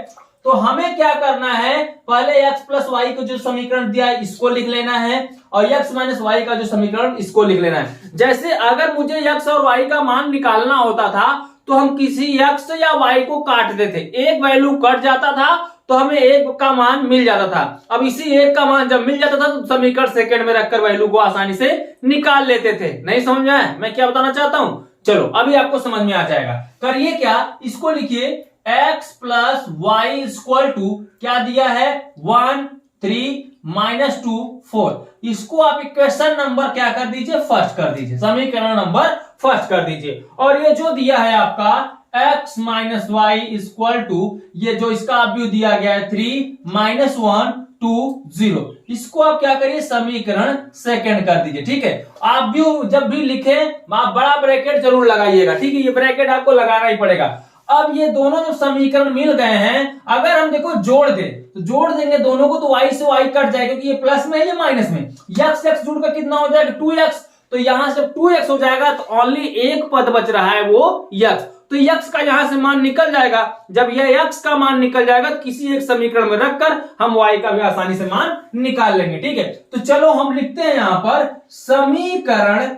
तो हमें क्या करना है, पहले x प्लस वाई को जो समीकरण दिया है इसको लिख लेना है और x माइनस वाई का जो समीकरण इसको लिख लेना है। जैसे अगर मुझे x और y का मान निकालना होता था तो हम किसी x या y को काटते थे, एक वैल्यू कट जाता था तो हमें एक का मान मिल जाता था। अब इसी एक का मान जब मिल जाता था तो समीकरण सेकंड में रखकर वैल्यू को आसानी से निकाल लेते थे। नहीं समझ में आया मैं क्या बताना चाहता हूं? चलो अभी आपको समझ में आ जाएगा। करिए क्या, इसको लिखिए x plus y equal to क्या दिया है, 1 3 माइनस 2 4। इसको आप इक्वेशन नंबर क्या कर दीजिए, फर्स्ट कर दीजिए, समीकरण नंबर फर्स्ट कर दीजिए। और ये जो दिया है आपका x minus y equal to, ये जो इसका आव्यूह दिया गया है 3 माइनस 1 2 0, इसको आप क्या करिए, समीकरण सेकंड कर दीजिए। ठीक है, आव्यूह जब भी लिखे आप बड़ा ब्रैकेट जरूर लगाइएगा। ठीक है, ये ब्रैकेट आपको लगाना ही पड़ेगा। अब ये दोनों जो समीकरण मिल गए हैं, अगर हम देखो जोड़ दे तो जोड़ देंगे दोनों को तो y से y कट जाएगा, क्योंकि ये प्लस में है ये माइनस में। x x जुड़कर कितना हो जाएगा 2x, तो यहां से 2x हो जाएगा, तो ओनली एक पद बच रहा है वो x। तो x का यहां से मान निकल जाएगा। जब यह x का मान निकल जाएगा तो किसी एक समीकरण में रखकर हम y का भी आसानी से मान निकाल लेंगे। ठीक है, तो चलो हम लिखते हैं यहां पर समीकरण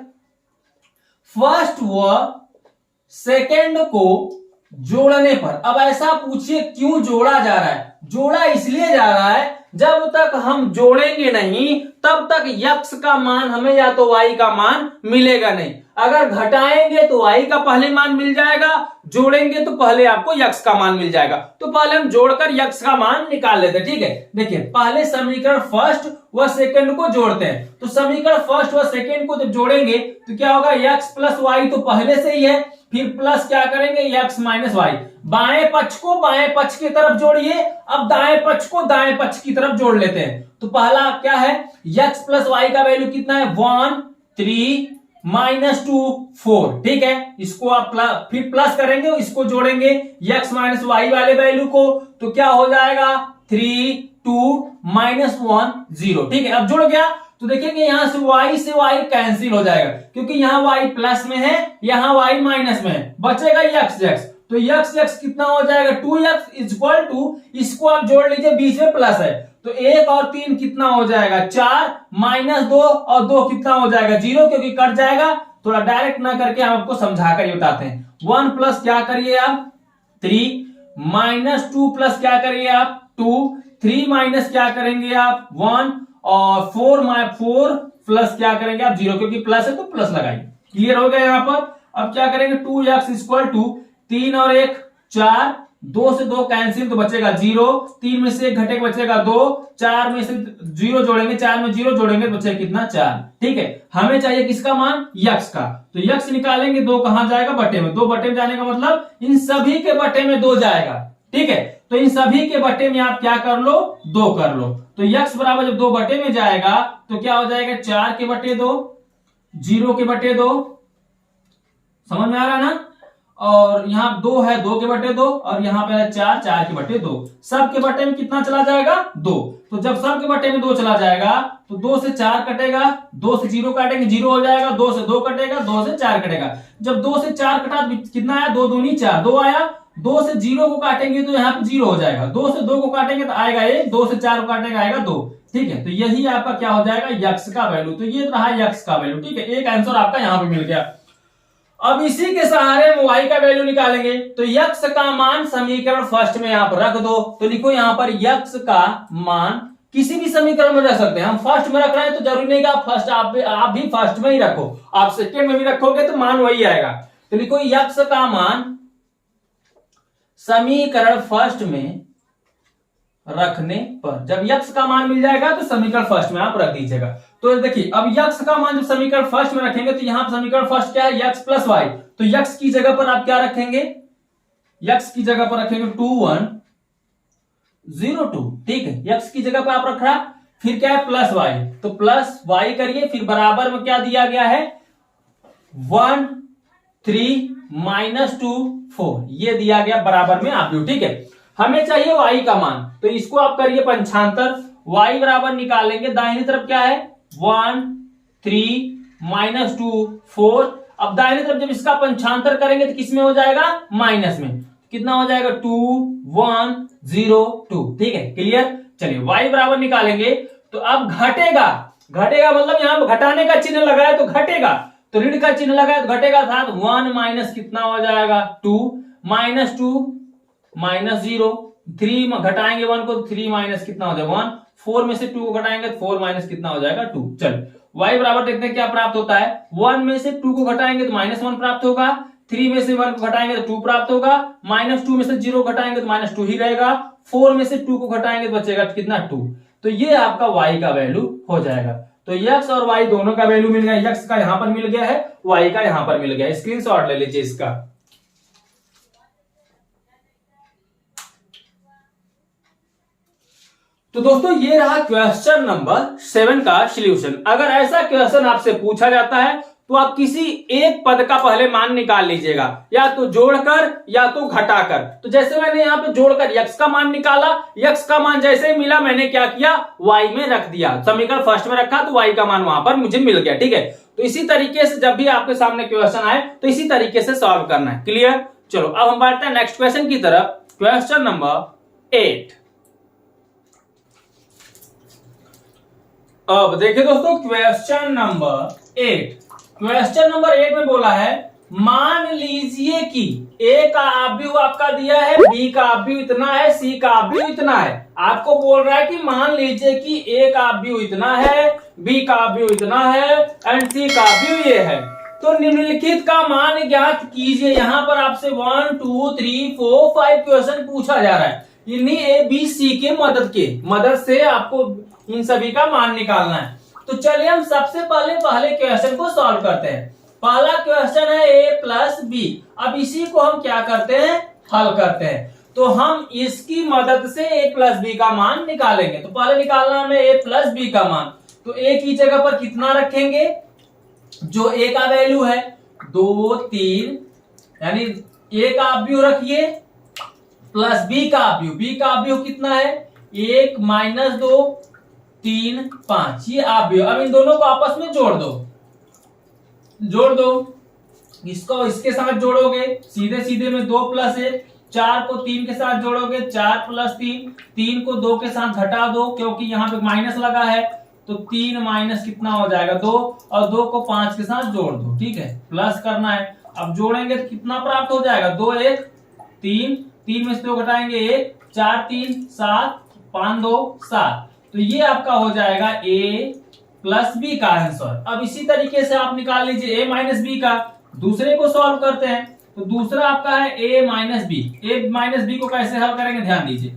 फर्स्ट व सेकेंड को जोड़ने पर। अब ऐसा पूछिए क्यों जोड़ा जा रहा है? जोड़ा इसलिए जा रहा है जब तक हम जोड़ेंगे नहीं तब तक x का मान हमें या तो y का मान मिलेगा नहीं। अगर घटाएंगे तो y का पहले मान मिल जाएगा, जोड़ेंगे तो पहले आपको x का मान मिल जाएगा। तो पहले हम जोड़कर x का मान निकाल लेते हैं। ठीक है, देखिए पहले समीकरण फर्स्ट व सेकंड को जोड़ते हैं। तो समीकरण फर्स्ट व सेकंड को जब जोड़ेंगे तो क्या होगा, x प्लस वाई तो पहले से ही है, फिर प्लस क्या करेंगे x माइनस वाई। बाएं पक्ष को बाएं पक्ष की तरफ जोड़िए, अब दाएं पक्ष को दाएं पक्ष की तरफ जोड़ लेते हैं। तो पहला क्या है, x प्लस वाई का वैल्यू कितना है 1 3 माइनस 2 4। ठीक है, इसको आप फिर प्लस करेंगे, इसको जोड़ेंगे x माइनस वाई वाले वैल्यू को, तो क्या हो जाएगा 3 2 माइनस 1 0। ठीक है, अब जुड़ गया तो देखेंगे यहां से y से y कैंसिल हो जाएगा, क्योंकि यहां y प्लस में है, यहां y माइनस में है, बचेगा x। तो x कितना हो जाएगा 2x इक्वल टू, इसको आप जोड़ लीजिए, बीच में प्लस है तो 1 और 3 कितना हो जाएगा 4, माइनस 2 और 2 कितना हो जाएगा 0, क्योंकि कट जाएगा। थोड़ा डायरेक्ट ना करके हम आपको समझा कर बताते हैं। 1 प्लस क्या करिए आप 3, माइनस 2 प्लस क्या करिए आप 2, 3 माइनस क्या करेंगे आप 1, और 4 प्लस क्या करेंगे आप 0, क्योंकि प्लस है तो प्लस लगाइए। क्लियर हो गया यहाँ पर। अब क्या करेंगे 2x इक्वल टू 3 और 1 4, 2 से 2 कैंसिल तो बचेगा 0, 3 में से 1 घटेगा बचेगा 2, 4 में से 0 जोड़ेंगे, 4 में 0 जोड़ेंगे तो बचेगा कितना 4। ठीक है, हमें चाहिए किसका मान, x का। तो x निकालेंगे, 2 कहां जाएगा बटे में, 2 बटे में जाने का मतलब इन सभी के बटे में 2 जाएगा। ठीक है, तो इन सभी के बटे में आप क्या कर लो 2 कर लो। तो x बराबर जब 2 बटे में जाएगा तो क्या हो जाएगा 4 के बटे 2, 0 के बटे 2, समझ में आ रहा है ना। और यहाँ 2 है 2 के बटे 2, और यहाँ पे है 4 4 के बटे 2। सब के बटे में कितना चला जाएगा 2। तो जब सब के बटे में 2 चला जाएगा तो 2 से 4 कटेगा, 2 से 0 काटेंगे 0 हो जाएगा, 2 से 2 कटेगा, 2 से 4 कटेगा। जब 2 से 4 कटा कितना आया 2 दूनी 4, 2 आया। 2 से 0 को काटेंगे तो यहाँ पे 0 हो जाएगा, 2 से 2 को काटेंगे तो आएगा 1, 2 से 4 को काटेंगे आएगा 2। ठीक है, तो यही आपका क्या हो जाएगा x का वैल्यू। तो ये रहा x का वैल्यू। ठीक है, एक आंसर आपका यहाँ पे मिल गया। अब इसी के सहारे हम y का वैल्यू निकालेंगे। तो x का मान समीकरण फर्स्ट में यहाँ पर रख दो। तो लिखो यहाँ पर x का मान किसी भी समीकरण में रख सकते हैं। हम फर्स्ट में रख रहे हैं तो जरूरी नहीं कि आप फर्स्ट आप भी फर्स्ट में ही रखो, आप सेकेंड में भी रखोगे तो मान वही आएगा। तो लिखो x का मान समीकरण फर्स्ट में रखने पर, जब x का मान मिल जाएगा तो समीकरण फर्स्ट में आप रख दीजिएगा। तो देखिए अब x का मान जब समीकरण फर्स्ट में रखेंगे तो यहां समीकरण फर्स्ट क्या है x प्लस वाई। तो x की जगह पर आप क्या रखेंगे, x की जगह पर रखेंगे 2 1 0 2। ठीक है, x की जगह पर आप रख रहा, फिर क्या है प्लस वाई, तो प्लस वाई करिए, फिर बराबर में क्या दिया गया है 1 3 माइनस 2 4, ये दिया गया बराबर में आप लोग। ठीक है, हमें चाहिए y का मान, तो इसको आप करिए पंचांतर, y बराबर निकालेंगे, दाहिनी तरफ क्या है 1 3 माइनस 2 4। अब दाहिनी तरफ जब इसका पंचांतर करेंगे तो किसमें हो जाएगा माइनस में, कितना हो जाएगा 2 1 0 2। ठीक है, क्लियर। चलिए y बराबर निकालेंगे तो अब घटेगा, घटेगा मतलब यहां घटाने का चिन्ह लगाया तो घटेगा, तो ऋण का चिन्ह लगाया तो घटेगा था। 1 माइनस कितना हो जाएगा 2, माइनस 2 माइनस 0, 3 घटाएंगे 1 को, 3 माइनस कितना हो जाएगा 1, 4 में से 2 को घटाएंगे तो 4 माइनस कितना हो जाएगा 2। चल y बराबर देखते हैं क्या प्राप्त होता है, 1 में से 2 को घटाएंगे तो -1 प्राप्त होगा, 3 में से 1 को घटाएंगे तो 2 प्राप्त होगा, -2 में से 0 घटाएंगे तो -2 ही रहेगा, 4 में से 2 को घटाएंगे तो बचेगा कितना 2। तो ये आपका y का वैल्यू हो जाएगा। तो x और y दोनों का वैल्यू मिल गया, x का यहां पर मिल गया है, y का यहां पर मिल गया। स्क्रीनशॉट ले लीजिए इसका। तो दोस्तों ये रहा क्वेश्चन नंबर 7 का सॉल्यूशन। अगर ऐसा क्वेश्चन आपसे पूछा जाता है तो आप किसी एक पद का पहले मान निकाल लीजिएगा, या तो जोड़कर या तो घटाकर। तो जैसे मैंने यहाँ पे जोड़कर x का मान निकाला, x का मान जैसे ही मिला मैंने क्या किया y में रख दिया, समीकरण फर्स्ट में रखा तो y का मान वहां पर मुझे मिल गया। ठीक है, तो इसी तरीके से जब भी आपके सामने क्वेश्चन आए तो इसी तरीके से सॉल्व करना है। क्लियर? चलो अब हम बढ़ते हैं नेक्स्ट क्वेश्चन की तरफ। Question number 8। अब देखिए दोस्तों क्वेश्चन नंबर 8। क्वेश्चन नंबर 8 में बोला है मान लीजिए कि ए का आव्यूह आपका दिया है, बी का आव्यूह इतना है, सी का आव्यूह इतना है। आपको बोल रहा है कि मान लीजिए कि ए का आव्यूह इतना है, बी का आव्यूह इतना है एंड सी का आव्यूह ये है, तो निम्नलिखित का मान ज्ञात कीजिए। यहां पर आपसे 1 2 3 4 5 क्वेश्चन पूछा जा रहा है। इन्हीं ए बी सी के मदद से आपको इन सभी का मान निकालना है। तो चलिए हम सबसे पहले क्वेश्चन को सॉल्व करते हैं। पहला क्वेश्चन है a प्लस बी। अब इसी को हम क्या करते हैं, हल करते हैं। तो हम इसकी मदद से a प्लस बी का मान निकालेंगे। तो पहले निकालना हमें a प्लस बी का मान। तो a की जगह पर कितना रखेंगे, जो a का वैल्यू है 2 3, यानी a का आव्यूह रखिए प्लस b का आव्यूह कितना है 1 - 2 3 5, ये आव्यूह। अब इन दोनों को आपस में जोड़ दो। इसको इसके साथ जोड़ोगे, सीधे सीधे में 2 + 1, 4 को 3 के साथ जोड़ोगे 4 + 3, 3 को 2 के साथ घटा दो क्योंकि यहाँ पे माइनस लगा है, तो 3 माइनस कितना हो जाएगा 2, और 2 को 5 के साथ जोड़ दो। ठीक है, प्लस करना है। अब जोड़ेंगे तो कितना प्राप्त हो जाएगा 2 1 3, 3 में से 2 घटाएंगे 1, 4 3 7, 5 2 7। तो ये आपका हो जाएगा a प्लस बी का आंसर। अब इसी तरीके से आप निकाल लीजिए a माइनस बी का। दूसरे को सॉल्व करते हैं। तो दूसरा आपका है a minus b. a minus b को कैसे हल करेंगे, ध्यान दीजिए।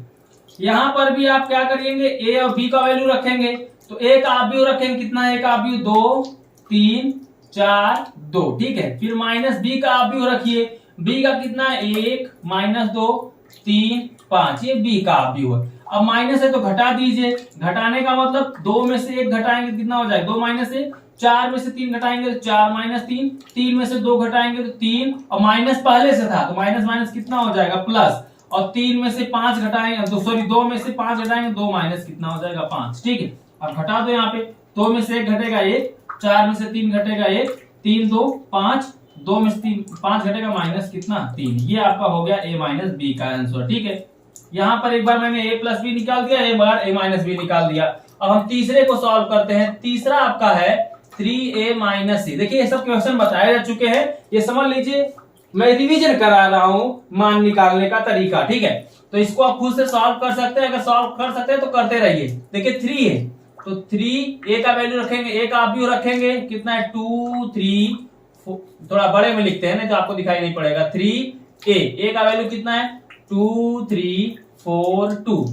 यहां पर भी आप क्या करेंगे, a और b का वैल्यू रखेंगे। तो a का आव्यूह रखेंगे, कितना है a का आव्यूह 2 3 4 2। ठीक है, फिर माइनस b का आव्यूह रखिए। b का कितना है 1 - 2 3 5, ये b का आव्यूह है। अब माइनस है तो घटा दीजिए। घटाने का मतलब 2 में से 1 घटाएंगे कितना हो जाएगा 2 - 1, 4 में से 3 घटाएंगे तो 4 - 3, 3 में से 2 घटाएंगे तो 3, और माइनस पहले से था तो माइनस माइनस कितना हो जाएगा प्लस, और 3 में से 5 घटाएंगे तो सॉरी 2 में से 5 घटाएंगे 2 माइनस कितना हो जाएगा 5। ठीक है, अब घटा दो। यहाँ पे 2 में से 1 घटेगा 1, 4 में से 3 घटेगा 1, 3 2 5, 2 में से 3 5 घटेगा माइनस कितना 3। ये आपका हो गया a माइनस बी का आंसर। ठीक है, यहाँ पर एक बार मैंने a प्लस बी निकाल दिया, एक बार a माइनस बी निकाल दिया। अब हम तीसरे को सॉल्व करते हैं। तीसरा आपका है 3a माइनस सी। देखिए ये सब क्वेश्चन बताए जा चुके हैं, ये समझ लीजिए। मैं रिवीजन करा रहा हूं मान निकालने का तरीका। ठीक है, तो इसको आप खुद से सॉल्व कर सकते हैं। अगर सॉल्व कर सकते हैं तो करते रहिए। देखिए 3 है तो 3 a का वैल्यू रखेंगे, a का आव्यूह रखेंगे, कितना है 2 3 4, थोड़ा बड़े में लिखते हैं नहीं तो आपको दिखाई नहीं पड़ेगा। 3a का वैल्यू कितना है 2 3 4 2।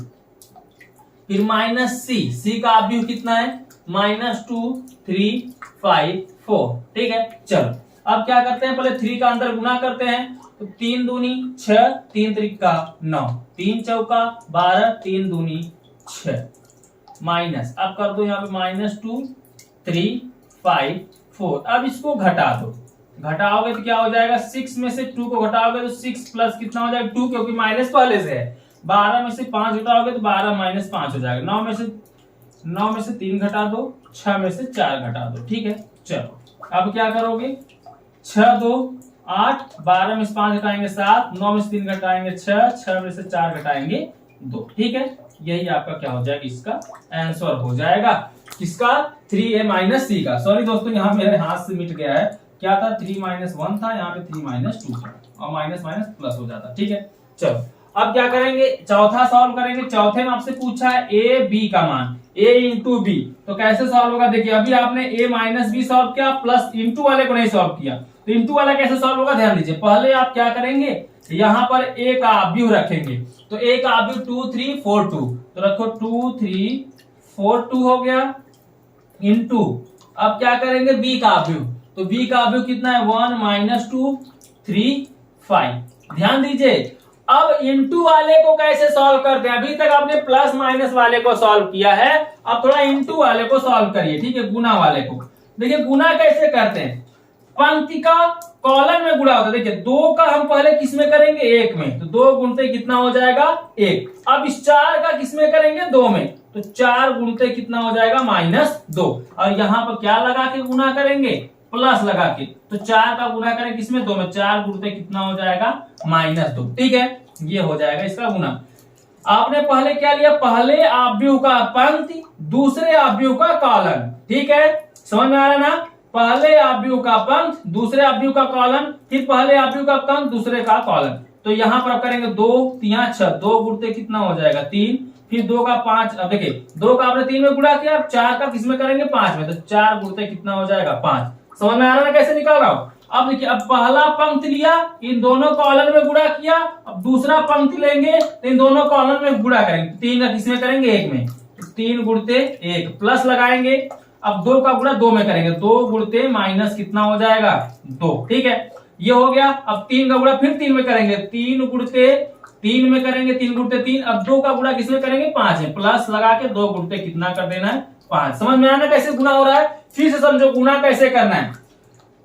फिर माइनस सी का आव्यूह कितना है -2 3 5 4। ठीक है, चलो अब क्या करते हैं, पहले 3 का अंदर गुना करते हैं। तो 3 दूनी 6, 3 त्रिका 9, 3 चौका 12, 3 दूनी 6, माइनस अब कर दो यहाँ पे -2 3 5 4। अब इसको घटा दो, घटाओगे तो क्या हो जाएगा 6 में से 2 को घटाओगे तो 6 प्लस कितना हो जाएगा 2, क्योंकि माइनस पहले से है। 12 में से 5 घटाओगे तो 12 - 5 हो जाएगा। 9 में से 3 घटा दो, 6 में से 4 घटा दो। ठीक है, चलो अब क्या करोगे 6 2 8, 12 में से 5 घटाएंगे 7, 9 में से 3 घटाएंगे 6, 6 में से 4 घटाएंगे 2। ठीक है, यही आपका क्या हो जाएगा, इसका आंसर हो जाएगा किसका 3a माइनस सी का। सॉरी दोस्तों, यहाँ मेरे हाथ से मिट गया है, क्या था 3 - 1 था, यहाँ पे 3 - 2 था, और माइनस माइनस प्लस हो जाता। ठीक है, चलो अब क्या करेंगे, चौथा सॉल्व करेंगे। चौथे में आपसे पूछा है a b का मान, a इंटू बी, तो कैसे सॉल्व होगा। देखिए अभी आपने a माइनस बी सॉल्व किया, प्लस इंटू वाले को नहीं सॉल्व किया, तो इंटू वाला कैसे सॉल्व होगा, ध्यान दीजिए। पहले आप क्या करेंगे, यहाँ पर a का आव्यूह रखेंगे। तो a का आव्यूह 2 3 4 2, तो रखो 2 3 4 2 हो गया, इंटू अब क्या करेंगे b का आव्यूह। तो b का आव्यूह कितना है 1 - 2 3 5। ध्यान दीजिए, अब इंटू वाले को कैसे सॉल्व करते हैं। अभी तक आपने प्लस माइनस वाले को सॉल्व किया है, अब थोड़ा इंटू वाले को सॉल्व करिए। ठीक है, गुना वाले को। देखिए गुना कैसे करते हैं, पंक्ति का कॉलम में गुणा होता है। देखिए 2 का हम पहले किस में करेंगे 1 में, तो 2 गुणते कितना हो जाएगा 1। अब इस 4 का किस में करेंगे 2 में, तो 4 गुणते कितना हो जाएगा -2। और यहाँ पर क्या लगा के गुना करेंगे, प्लस लगा के, तो 4 का गुना करें किसमें, 2 में, 4 गुणते कितना हो जाएगा -2। ठीक है, ये हो जाएगा इसका गुना। आपने पहले क्या लिया, पहले आव्यूह का पंक्ति, दूसरे आव्यूह का कॉलन। ठीक है, समझ में आ रहा ना, पहले आव्यूह का पंक्ति, दूसरे आव्यूह का कॉलन, फिर पहले आव्यूह का पंक्ति, दूसरे का कॉलन। तो यहाँ पर आप करेंगे 2 3 6, 2 गुणते कितना हो जाएगा 3, फिर 2 का 5, अब देखिए 2 का आपने 3 में गुणा किया, अब 4 का किसमें करेंगे 5 में, तो 4 गुणते कितना हो जाएगा 5। समझ में आ रहा है कैसे निकाल रहा हूं। अब देखिए, अब पहला पंक्ति लिया, इन दोनों कॉलम में गुणा किया, अब दूसरा पंक्ति लेंगे तो इन दोनों कॉलम में गुणा करेंगे, 3 का किसमें करेंगे 1 में, तो 3 गुणते 1, प्लस लगाएंगे, अब 2 का गुणा 2 में करेंगे, 2 गुणते माइनस कितना हो जाएगा 2। ठीक है, ये हो गया। अब 3 का गुणा फिर 3 में करेंगे, 3 गुणते 3 में करेंगे, 3 गुणते 3, अब 2 का गुणा किसमें करेंगे 5 में, प्लस लगा के 2 गुणते कितना कर देना है 5। समझ में आना कैसे गुणा हो रहा है। फिर से समझो गुणा कैसे करना है।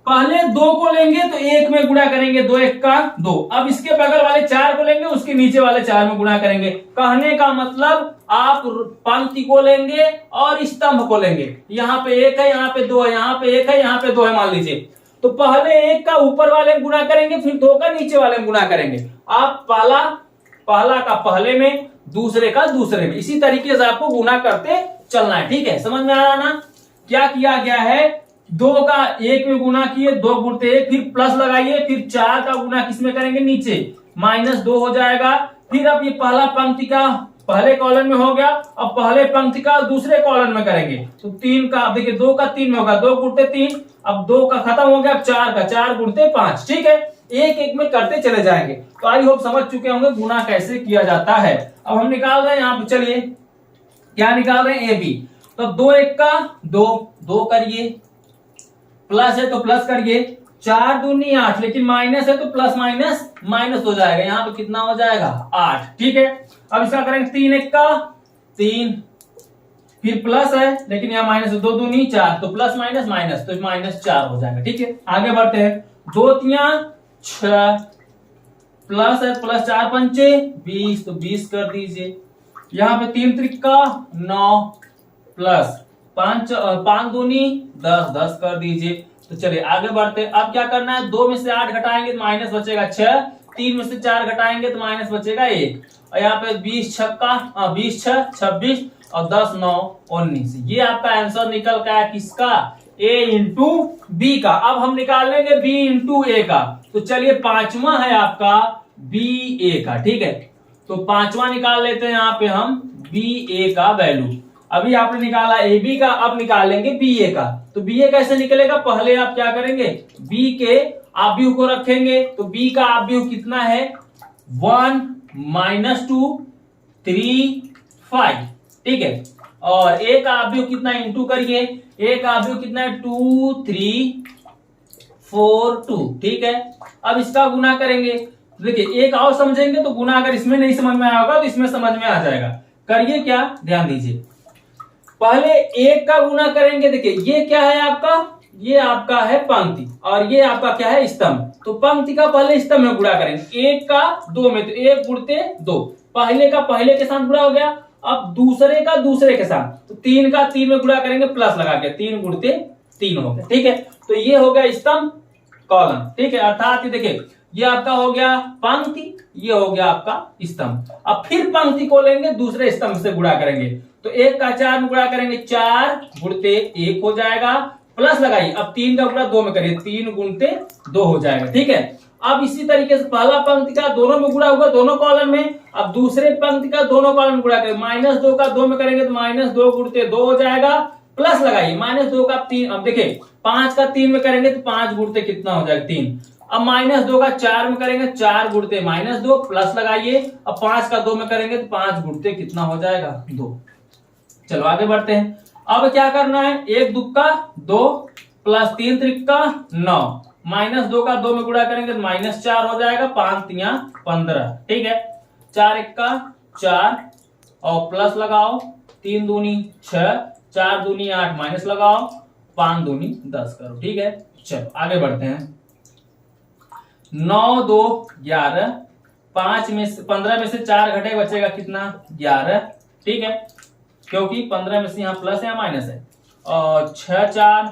पहले 2 को लेंगे तो 1 में गुणा करेंगे, 2 1 का 2। अब इसके बगल वाले 4 को लेंगे, उसके नीचे वाले 4 में गुणा करेंगे। कहने का मतलब आप पंक्ति को लेंगे और स्तंभ को लेंगे। यहाँ पे 1 है, यहाँ पे 2 है, यहाँ पे 1 है, यहाँ पे 2 है मान लीजिए, तो पहले 1 का ऊपर वाले में गुणा करेंगे, फिर 2 का नीचे वाले में गुणा करेंगे। आप पहला का पहले में, दूसरे का दूसरे में, इसी तरीके से आपको गुणा करते चलना है। ठीक है, समझ में आ रहा ना। क्या किया गया है, 2 का 1 में गुणा किए, 2 गुणते 1, फिर प्लस लगाइए, फिर 4 का गुणा किसमें करेंगे नीचे, -2 हो जाएगा। फिर अब ये पहला पंक्ति का पहले कॉलम में हो गया, अब पहले पंक्ति का दूसरे कॉलम में करेंगे, तो 3 का, अब देखिए 2 का 3 में होगा, 2 गुणते 3, अब 2 का खत्म हो गया, अब 4 का, 4 गुणते 5। ठीक है, एक एक में करते चले जाएंगे। तो आई होप समझ चुके होंगे गुणा कैसे किया जाता है। अब हम निकाल रहे हैं यहाँ पे, चलिए क्या निकाल रहे हैं, AB। तो 2 1 का 2, 2 करिए, प्लस है तो प्लस करिए, 4 दूनी 8, लेकिन माइनस है तो प्लस माइनस माइनस हो जाएगा, यहाँ पे कितना हो जाएगा 8। ठीक है, अब इसका करेंगे 3 1 का 3, फिर प्लस है लेकिन यहाँ माइनस, 2 दूनी 4, तो प्लस माइनस माइनस, तो -4 हो जाएगा। ठीक है, आगे बढ़ते हैं। 2 3 6, प्लस है, प्लस 4 पंचे 20, तो 20 कर दीजिए। यहाँ पे 3 त्रिका 9, प्लस 5 दूनी 10, 10 कर दीजिए। तो चलिए आगे बढ़ते हैं। अब क्या करना है, 2 में से 8 घटाएंगे तो माइनस बचेगा 6, 3 में से 4 घटाएंगे तो माइनस बचेगा 1, और यहाँ पे 20 छक्का 20 6 26, और 10 9 19। ये आपका आंसर निकल का है किसका, A इंटू B का। अब हम निकाल लेंगे B इंटू A का। तो चलिए पांचवा है आपका BA का। ठीक है, तो पांचवा निकाल लेते हैं यहाँ पे हम BA का वैल्यू। अभी आपने निकाला AB का, अब निकाल लेंगे BA का। तो BA कैसे निकलेगा, पहले आप क्या करेंगे, B के आव्यूह को रखेंगे। तो B का आव्यूह कितना है, 1 -2 3 5। ठीक है, और A का आव्यूह कितना, इंटू करिए, A का आव्यूह कितना है 2 3 4 2। ठीक है, अब इसका गुना करेंगे। देखिए एक और समझेंगे तो गुना अगर इसमें नहीं समझ में आया होगा तो इसमें समझ में आ जाएगा। करिए क्या, ध्यान दीजिए, पहले 1 का गुना करेंगे। देखिए ये क्या है आपका, ये आपका है पंक्ति, और ये आपका क्या है, स्तंभ। तो पंक्ति का पहले स्तंभ में गुणा करेंगे, 1 का 2 में, तो 1 गुणते 2, पहले का पहले के साथ गुणा हो गया। अब दूसरे का दूसरे के साथ, तो 3 का 3 में गुणा करेंगे, प्लस लगा के 3 गुणते 3 हो गया। ठीक है, तो ये हो गया स्तंभ कॉलम। ठीक है, अर्थात देखिए ये आपका हो गया पंक्ति, ये हो गया आपका स्तंभ। अब फिर पंक्ति को लेंगे, दूसरे स्तंभ से गुणा करेंगे। तो 1 का 4 में गुणा करेंगे, 4 गुणते 1 हो जाएगा, प्लस लगाइए। अब 3 का गुणा 2 में करिए, 3 गुणते 2 हो जाएगा। ठीक है, अब इसी तरीके से पहला पंक्ति का दोनों में गुणा होगा, दोनों कॉलम में। अब दूसरे पंक्ति का दोनों कॉलम में गुणा करेंगे, -2 का 2 में करेंगे तो -2 गुणते 2 हो जाएगा, प्लस लगाइए, -2 का 3। अब देखिए 5 का 3 में करेंगे तो 5 गुणते कितना हो जाएगा 3। अब -2 का 4 में करेंगे, 4 गुणते -2, प्लस लगाइए। अब 5 का 2 में करेंगे तो 5 गुणते कितना हो जाएगा 2। चलो आगे बढ़ते हैं। अब क्या करना है, 1 दुक्का 2, प्लस 3 त्रिक्का 9, -2 का 2 में गुणा करेंगे तो -4 हो जाएगा, 5 3 15। ठीक है, 4 1 का 4, और प्लस लगाओ, 3 दूनी 6, 4 दूनी 8, माइनस लगाओ, 5 दूनी 10 करो। ठीक है, चलो आगे बढ़ते हैं। 9 2 11, 5 में से 15 में से 4 घटे बचेगा कितना, 11। ठीक है, क्योंकि 15 में से यहाँ प्लस है माइनस है, और 6 4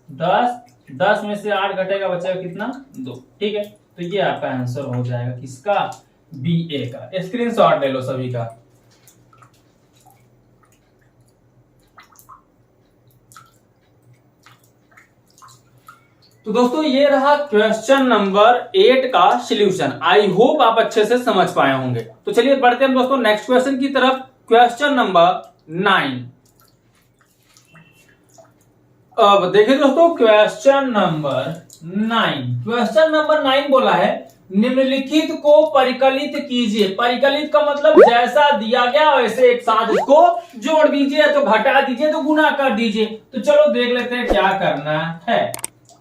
10, 10 में से 8 घटेगा, बचेगा कितना 2। ठीक है, तो ये आपका आंसर हो जाएगा किसका, बी ए का। स्क्रीनशॉट ले लो सभी का। तो दोस्तों ये रहा क्वेश्चन नंबर 8 का सॉल्यूशन। आई होप आप अच्छे से समझ पाए होंगे। तो चलिए बढ़ते हैं दोस्तों नेक्स्ट क्वेश्चन की तरफ। Question number 9। अब देखिए दोस्तों क्वेश्चन नंबर 9। क्वेश्चन नंबर 9 बोला है निम्नलिखित को परिकलित कीजिए। परिकलित का मतलब जैसा दिया गया वैसे एक साथ इसको जोड़ दीजिए, तो घटा दीजिए, तो गुना कर दीजिए। तो चलो देख लेते हैं क्या करना है।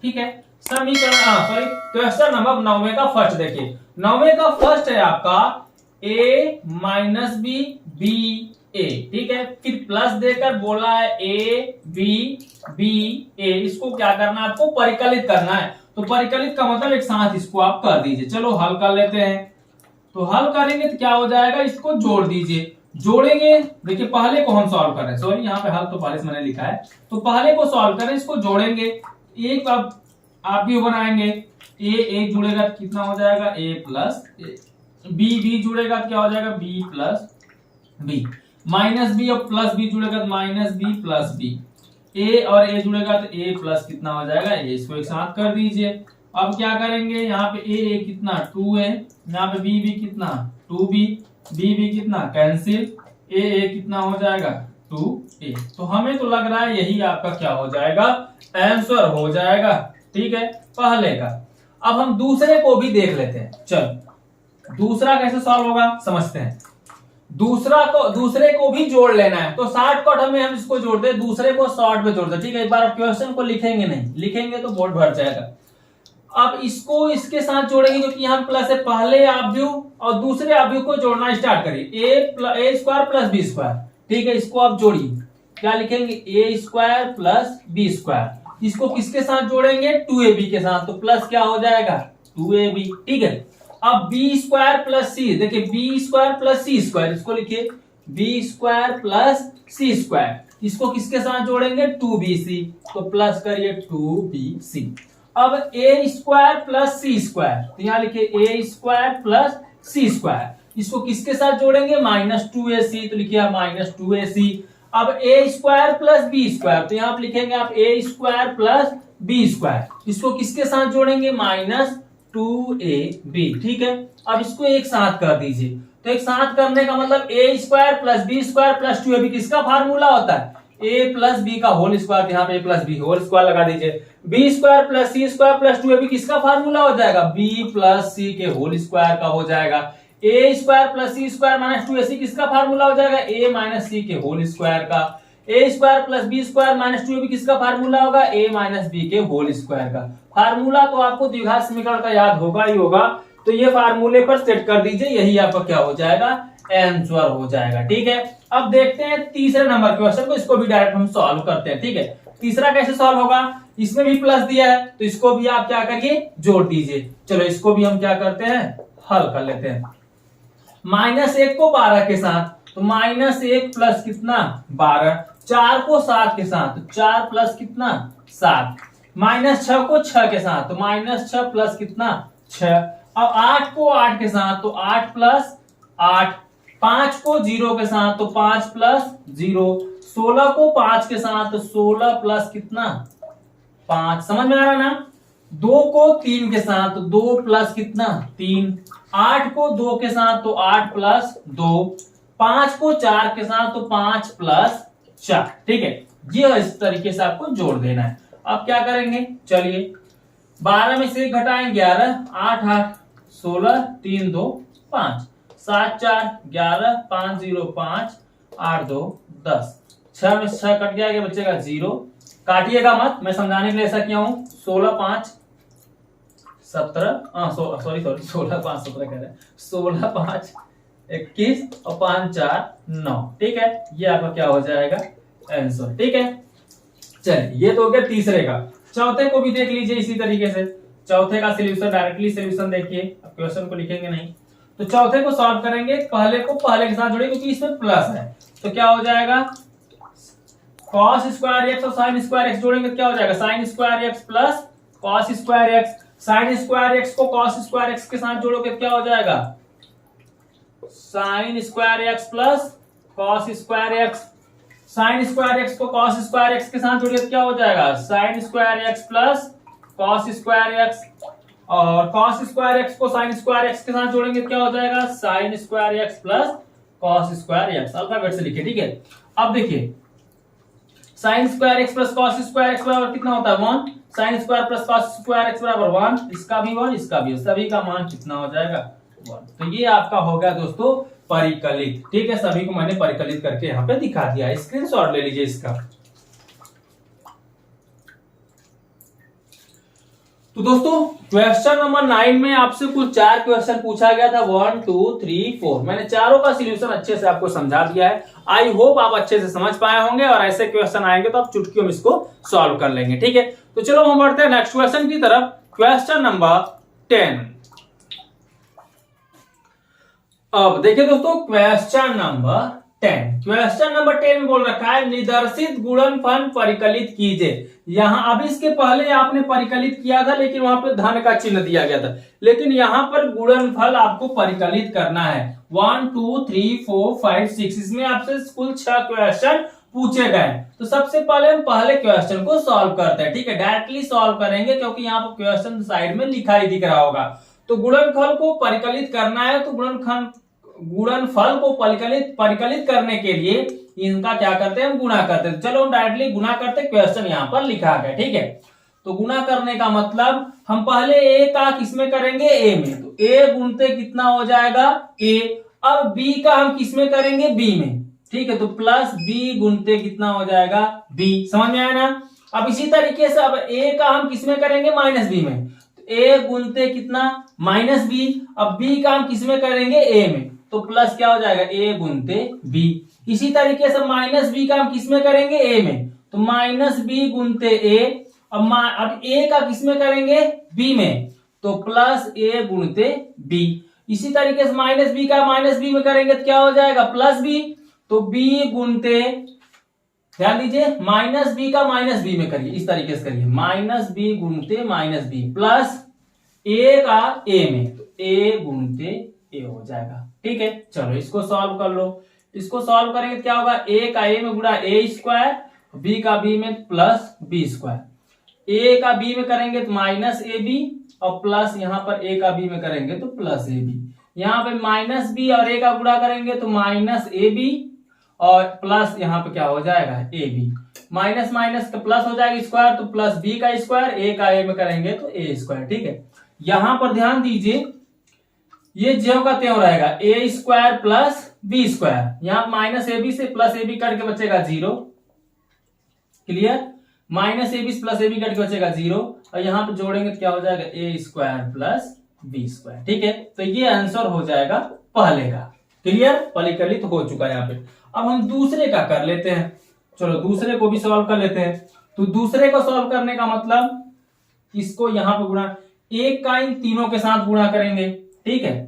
ठीक है, समीकरण सॉरी क्वेश्चन नंबर 9 का फर्स्ट देखिए। 9 का फर्स्ट है आपका a माइनस बी बी ए। ठीक है, फिर प्लस देकर बोला है a b b a। इसको क्या करना है, आपको परिकलित करना है। तो परिकलित का मतलब एक साथ इसको आप कर दीजिए। चलो हल कर लेते हैं। तो हल करेंगे तो क्या हो जाएगा, इसको जोड़ दीजिए। जोड़ेंगे, देखिए पहले को हम सॉल्व कर रहे हैं, सॉरी यहाँ पे हल तो पहले से मैंने लिखा है। तो पहले को सॉल्व करें, इसको जोड़ेंगे। एक अब आप भी बनाएंगे, ए जुड़ेगा तो कितना हो जाएगा, a प्लस बी जुड़ेगा तो क्या हो जाएगा, b plus b. Minus b और प्लस बी जुड़ेगा तो minus b plus b. a और a जुड़ेगा तो a प्लस कितना हो जाएगा, a। इसको एक साथ कर दीजिए। अब क्या करेंगे, यहाँ पे a कितना 2 है, यहाँ पे b कितना 2b, b कितना कैंसिल, a कितना हो जाएगा 2a। तो हमें तो लग रहा है यही आपका क्या हो जाएगा, आंसर हो जाएगा। ठीक है, पहले का। अब हम दूसरे को भी देख लेते हैं। चलो दूसरा कैसे सॉल्व होगा समझते हैं। दूसरे को भी जोड़ लेना है। तो शॉर्टकट हम इसको जोड़ दे, दूसरे को शॉर्ट में जोड़ दे। ठीक है, एक बार क्वेश्चन को लिखेंगे नहीं, लिखेंगे तो बोर्ड भर जाएगा। अब इसको इसके साथ जोड़ेंगे क्योंकि यहाँ प्लस है। पहले अवयव और दूसरे अवयव को जोड़ना स्टार्ट करिए। ए स्क्वायर प्लस बी स्क्वायर। ठीक है, इसको आप जोड़िए। क्या लिखेंगे, ए स्क्वायर प्लस बी स्क्वायर। इसको किसके साथ जोड़ेंगे, 2ab के साथ। तो प्लस क्या हो जाएगा 2ab। ठीक है, अब बी स्क्वायर प्लस सी, देखिए B square plus c square, इसको लिखिए B square plus c square. इसको किसके साथ जोड़ेंगे, 2bc। तो प्लस करिए 2bc। अब ए स्क्वायर प्लस सी स्क्वायर, तो यहां लिखिए ए स्क्वायर प्लस सी स्क्वायर। इसको किसके साथ जोड़ेंगे, माइनस 2ac। तो लिखिए माइनस 2ac। अब ए स्क्वायर प्लस बी स्क्वायर, तो यहां आप लिखेंगे आप ए स्क्वायर प्लस बी स्क्वायर। इसको किसके साथ जोड़ेंगे, माइनस 2ab। ठीक है, अब इसको एक साथ कर दीजिए। तो एक साथ करने का मतलब a square plus b square plus 2ab किसका फार्मूला होता है, ए प्लस बी का होल स्क्वायर। यहाँ पे a plus b whole square लगा दीजिए। B square plus c square plus 2ab किसका फार्मूला हो जाएगा, बी प्लस सी के होल स्क्वायर का हो जाएगा। ए square plus c square minus 2ac किसका फार्मूला हो जाएगा, ए माइनस सी के होल स्क्वायर का। A square plus b square minus 2ab किसका फार्मूला होगा, ए माइनस बी के होल स्क्वायर का। फार्मूला तो आपको द्विघात समीकरण का याद होगा ही होगा। तो ये फार्मूले पर सेट कर दीजिए, यही आपका क्या हो जाएगा, आंसर हो जाएगा। ठीक है, अब देखते हैं तीसरे नंबर क्वेश्चन को। इसको भी डायरेक्ट हम सॉल्व करते हैं। ठीक है, तीसरा कैसे सॉल्व होगा, इसमें भी प्लस दिया है तो इसको भी आप क्या करिए, जोड़ दीजिए। चलो इसको भी हम क्या करते हैं, हल कर लेते हैं। -1 को 12 के साथ, तो -1 प्लस कितना 12। 4 को 7 के साथ, तो 4 प्लस कितना 7। -6 को 6 के साथ, तो -6 प्लस कितना 6। अब 8 को 8 के साथ, तो 8 प्लस 8। 5 को 0 के साथ, तो 5 प्लस 0। 16 को 5 के साथ, तो 16 प्लस कितना 5। समझ में आ रहा ना। 2 को 3 के साथ, तो 2 प्लस कितना 3। 8 को 2 के साथ, तो 8 प्लस 2। 5 को 4 के साथ, तो 5 प्लस 4। ठीक है, ये इस तरीके से आपको जोड़ देना है। अब क्या करेंगे, चलिए 12 में से 1 घटाएं 11। 8 8 16, 3 2 5, 7 4 11, 5 0 5, 8 2 10। 6 में 6 कट गया, बचेगा 0। काटिएगा मत, मैं समझाने के लिए ऐसा किया हूं। 16 5 17, सॉरी 16 5 17 कह रहे हैं। 16 5 21 और 5 4 9। ठीक है, ये आपका क्या हो जाएगा, आंसर। ठीक है, चलिए ये तो हो गया तीसरे का। चौथे को भी देख लीजिए इसी तरीके से। चौथे का सोल्यूशन डायरेक्टली सोल्यूशन देखिए, अब क्वेश्चन को लिखेंगे नहीं। तो चौथे को सॉल्व करेंगे, पहले को पहले के साथ जोड़ेंगे क्योंकि इसमें प्लस है। तो क्या हो जाएगा, cos स्क्वायर एक्स और sin स्क्वायर एक्स जोड़ेंगे तो क्या हो जाएगा, sin square x plus cos square x, sine square x को कॉस स्क्वायर एक्स के साथ जोड़ोगे क्या हो जाएगा, sine square x plus cos square x, sine square x को कॉस स्क्वायर एक्स के साथ जोड़िए क्या हो जाएगा, sine square x plus cos square x, और कॉस स्क्वायर एक्स को साइन स्क्वायर एक्स के साथ जोड़ेंगे क्या हो जाएगा, sine square x plus cos square x, alphabet से लिखिए, ठीक है। अब देखिए sine square x plus cos square x बराबर कितना होता है 1, sine square plus cos square x बराबर 1, इसका भी 1, इसका भी, सभी का मान कितना हो जाएगा 1। तो ये आपका हो गया दोस्तों परिकलित, ठीक है। सभी को मैंने परिकलित करके यहाँ पे दिखा दिया, स्क्रीनशॉट ले लीजिए इसका। तो दोस्तों क्वेश्चन नंबर 9 में आपसे कुल 4 क्वेश्चन पूछा गया था, 1 2 3 4। मैंने चारों का सॉल्यूशन अच्छे से आपको समझा दिया है। आई होप आप अच्छे से समझ पाए होंगे, और ऐसे क्वेश्चन आएंगे तो आप चुटकियों में इसको सॉल्व कर लेंगे, ठीक है। तो चलो हम बढ़ते हैं नेक्स्ट क्वेश्चन की तरफ। Question number 10। अब देखिए दोस्तों क्वेश्चन नंबर 10, क्वेश्चन नंबर 10 में बोल रखा है निदर्शित गुणनफल परिकलित कीजिए। यहां अब इसके पहले आपने परिकलित किया था, लेकिन वहां पे धन का चिन्ह दिया गया था, लेकिन यहां पर गुणनफल आपको परिकलित करना है। 1 2 3 4 5 6, इसमें आपसे कुल 6 क्वेश्चन पूछे गए। तो सबसे पहले हम पहले क्वेश्चन को सॉल्व करते हैं, ठीक है। डायरेक्टली सॉल्व करेंगे क्योंकि यहाँ पर क्वेश्चन साइड में लिखा ही दिख रहा होगा। तो गुणनफल को परिकलित करना है, तो गुणनफल को परिकलित करने के लिए इनका क्या करते हैं, हम गुणा करते हैं। चलो हम डायरेक्टली गुणा करते हैं, क्वेश्चन यहाँ पर लिखा गया, ठीक है। तो गुणा करने का मतलब हम पहले ए का किसमें करेंगे, ए में, तो ए गुणते कितना हो जाएगा ए। अब बी का हम किसमें करेंगे, बी में, ठीक है। तो प्लस बी गुणते कितना हो जाएगा बी, समझ में आया ना। अब इसी तरीके से अब ए का हम किसमें करेंगे, माइनस बी में, तो ए गुणते कितना माइनस बी। अब बी का हम किसमें करेंगे, ए में, तो प्लस क्या हो जाएगा ए गुणते बी। इसी तरीके से माइनस बी का हम किसमें करेंगे, ए में, तो माइनस बी गुणते ए। अब ए का किसमें करेंगे, बी में, तो प्लस ए गुणते बी। इसी तरीके से माइनस बी का माइनस बी में करेंगे तो क्या हो जाएगा प्लस बी, तो बी गुणते, ध्यान दीजिए माइनस बी का माइनस बी में करिए, इस तरीके से करिए, माइनस बी गुणते माइनस बी, प्लस ए का ए में, तो ए गुणते ए हो जाएगा, ठीक है। चलो इसको सॉल्व कर लो। इसको सॉल्व करेंगे तो क्या होगा, ए का ए में गुणा ए स्क्वायर, बी का बी में प्लस बी स्क्वायर। ए का बी में करेंगे तो माइनस ए बी, और प्लस यहाँ पर ए का बी में करेंगे तो प्लस ए बी। यहाँ पे माइनस बी और ए का गुणा करेंगे तो माइनस ए बी, और प्लस यहाँ पे क्या हो जाएगा ए बी। माइनस माइनस का प्लस हो जाएगा स्क्वायर, तो प्लस बी का स्क्वायर, ए का ए में करेंगे तो ए स्क्वायर, ठीक है। यहां पर ध्यान दीजिए ये ज्यों का त्यों रहेगा, a square plus b square, यहाँ माइनस ए बी से प्लस ए बी कट के बचेगा 0, clear. Minus a b plus a b cut के बचेगा 0, और यहाँ पे जोड़ेंगे तो क्या हो जाएगा ए स्क्वायर प्लस बी स्क्वायर, ठीक है। तो ये आंसर हो जाएगा पहले का, क्लियर, परिकलित हो चुका है यहाँ पे। अब हम दूसरे का कर लेते हैं, चलो दूसरे को भी सॉल्व कर लेते हैं। तो दूसरे को सॉल्व करने का मतलब इसको यहाँ पे गुणा, एक का इन तीनों के साथ गुणा करेंगे, ठीक है।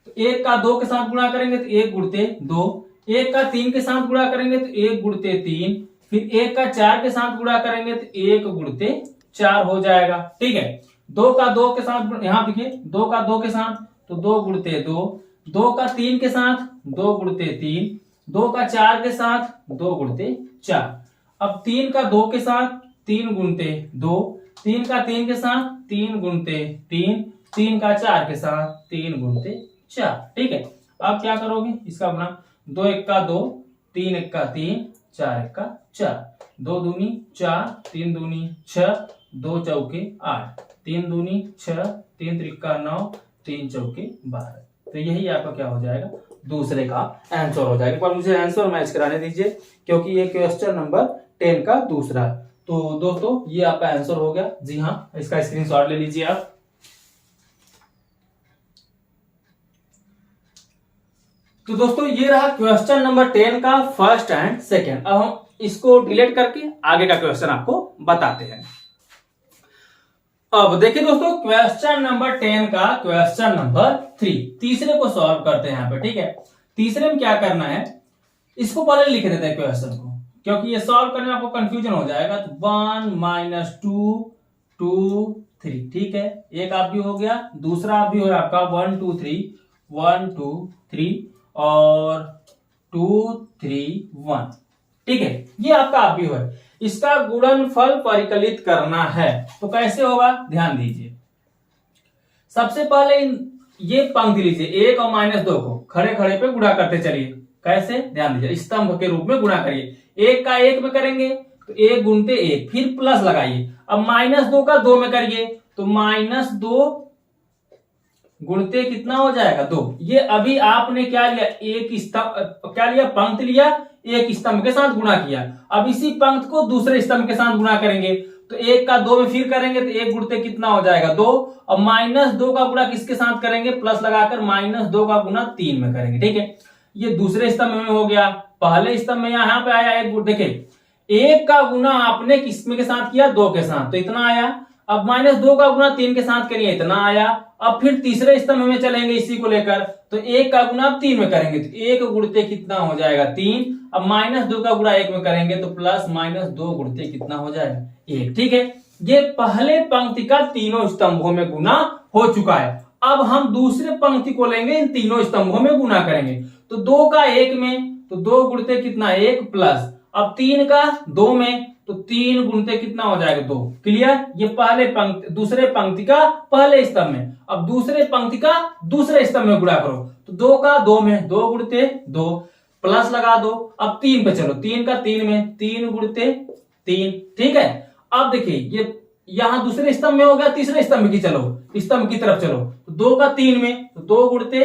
तो एक का 2 के साथ गुणा करेंगे तो 1 गुणते 2, एक का 3 के साथ गुणा करेंगे तो 1 गुणते 3, फिर एक का 4 के साथ गुणा करेंगे तो 1 गुणते 4 हो जाएगा, ठीक है। 2 का 2 के साथ, यहाँ देखिए 2 का 2 के साथ तो 2 गुणते 2, 2 का 3 के साथ 2 गुणते 3, 2 का 4 के साथ 2 गुणते 4। अब 3 का 2 के साथ 3 गुणते 2, 3 का 3 के साथ 3 गुणते 3, 3 का 4 के साथ 3 गुणते 4, ठीक है। अब क्या करोगे इसका गुणा, 2 1 का 2, 3 1 का 3, 4 1 का 4, 2 दूनी 4, 3 दूनी 6, 2 चौके 8, 3 दूनी 6, 3 त्रिका 9, 3 चौके 12। तो यही आपका क्या हो जाएगा, दूसरे का आंसर हो जाएगा। पर मुझे आंसर मैच कराने दीजिए क्योंकि ये क्वेश्चन नंबर 10 का दूसरा। तो दोस्तों ये आपका आंसर हो गया, जी हाँ, इसका स्क्रीनशॉट ले लीजिए आप। तो दोस्तों ये रहा क्वेश्चन नंबर 10 का फर्स्ट एंड सेकंड। अब हम इसको डिलीट करके आगे का क्वेश्चन आपको बताते हैं। अब देखिए दोस्तों क्वेश्चन नंबर 10 का क्वेश्चन नंबर 3, तीसरे को सॉल्व करते हैं यहाँ पे, ठीक है। तीसरे में क्या करना है, इसको पहले लिख देते हैं क्वेश्चन को, क्योंकि ये सॉल्व करने में आपको कंफ्यूजन हो जाएगा। तो 1 - 2 2 3। ठीक है, एक आप भी हो गया, दूसरा आप भी हो आपका 1 2 3 1 2 3 और 2 3 1। ठीक है, ये आपका आप भी हो। इसका गुणनफल परिकलित करना है तो कैसे होगा, ध्यान दीजिए। सबसे पहले ये पंक्ति लीजिए, 1 और -2 को खड़े खड़े पे गुणा करते चलिए। कैसे, ध्यान दीजिए, स्तंभ के रूप में गुणा करिए। 1 का 1 में करेंगे तो 1 गुणते 1, फिर प्लस लगाइए। अब -2 का 2 में करिए तो -2 गुणते कितना हो जाएगा, 2। ये अभी आपने क्या लिया, एक स्तंभ, क्या लिया, पंक्ति लिया, एक स्तंभ के साथ गुणा किया। अब इसी पंक्ति को दूसरे स्तंभ के साथ गुणा करेंगे तो 1 का 2 में फिर करेंगे तो 1 गुणते कितना हो जाएगा, 2। और -2 का गुणा किसके साथ करेंगे, प्लस लगाकर -2 का गुणा 3 में करेंगे। ठीक है, ये दूसरे स्तंभ में हो गया। पहले स्तंभ में यहां पे आया 1, देखिए 1 का गुणा आपने किसमें के साथ किया, 2 के साथ, तो इतना आया। अब -2 का गुणा 3 के साथ करिए, इतना आया। अब फिर तीसरे स्तंभ में चलेंगे इसी को लेकर, तो 1 का गुणा 3 में करेंगे तो 1 गुणते कितना हो जाएगा, 3। अब -2 का गुणा 1 में करेंगे तो प्लस -2 गुणते कितना हो जाएगा, 1। ठीक है, ये पहले पंक्ति का तीनों स्तंभों में गुणा हो चुका है। अब हम दूसरे पंक्ति को लेंगे, इन तीनों स्तंभों में गुणा करेंगे तो 2 का 1 में तो 2 गुणते कितना, 1 प्लस, अब 3 का 2 में तो 3 गुणते कितना हो जाएगा, 2। क्लियर, ये पहले पंक्ति, दूसरे पंक्ति का पहले स्तंभ में। अब दूसरे पंक्ति का दूसरे स्तंभ में गुणा करो तो 2 का 2 में 2 गुणते 2, प्लस लगा दो। अब 3 पे चलो, 3 का 3 में 3 गुणते 3। ठीक है, अब देखिए ये यहां दूसरे स्तंभ में हो गया, तीसरे स्तंभ की चलो, स्तंभ की तरफ चलो तो 2 का 3 में तो 2 गुणते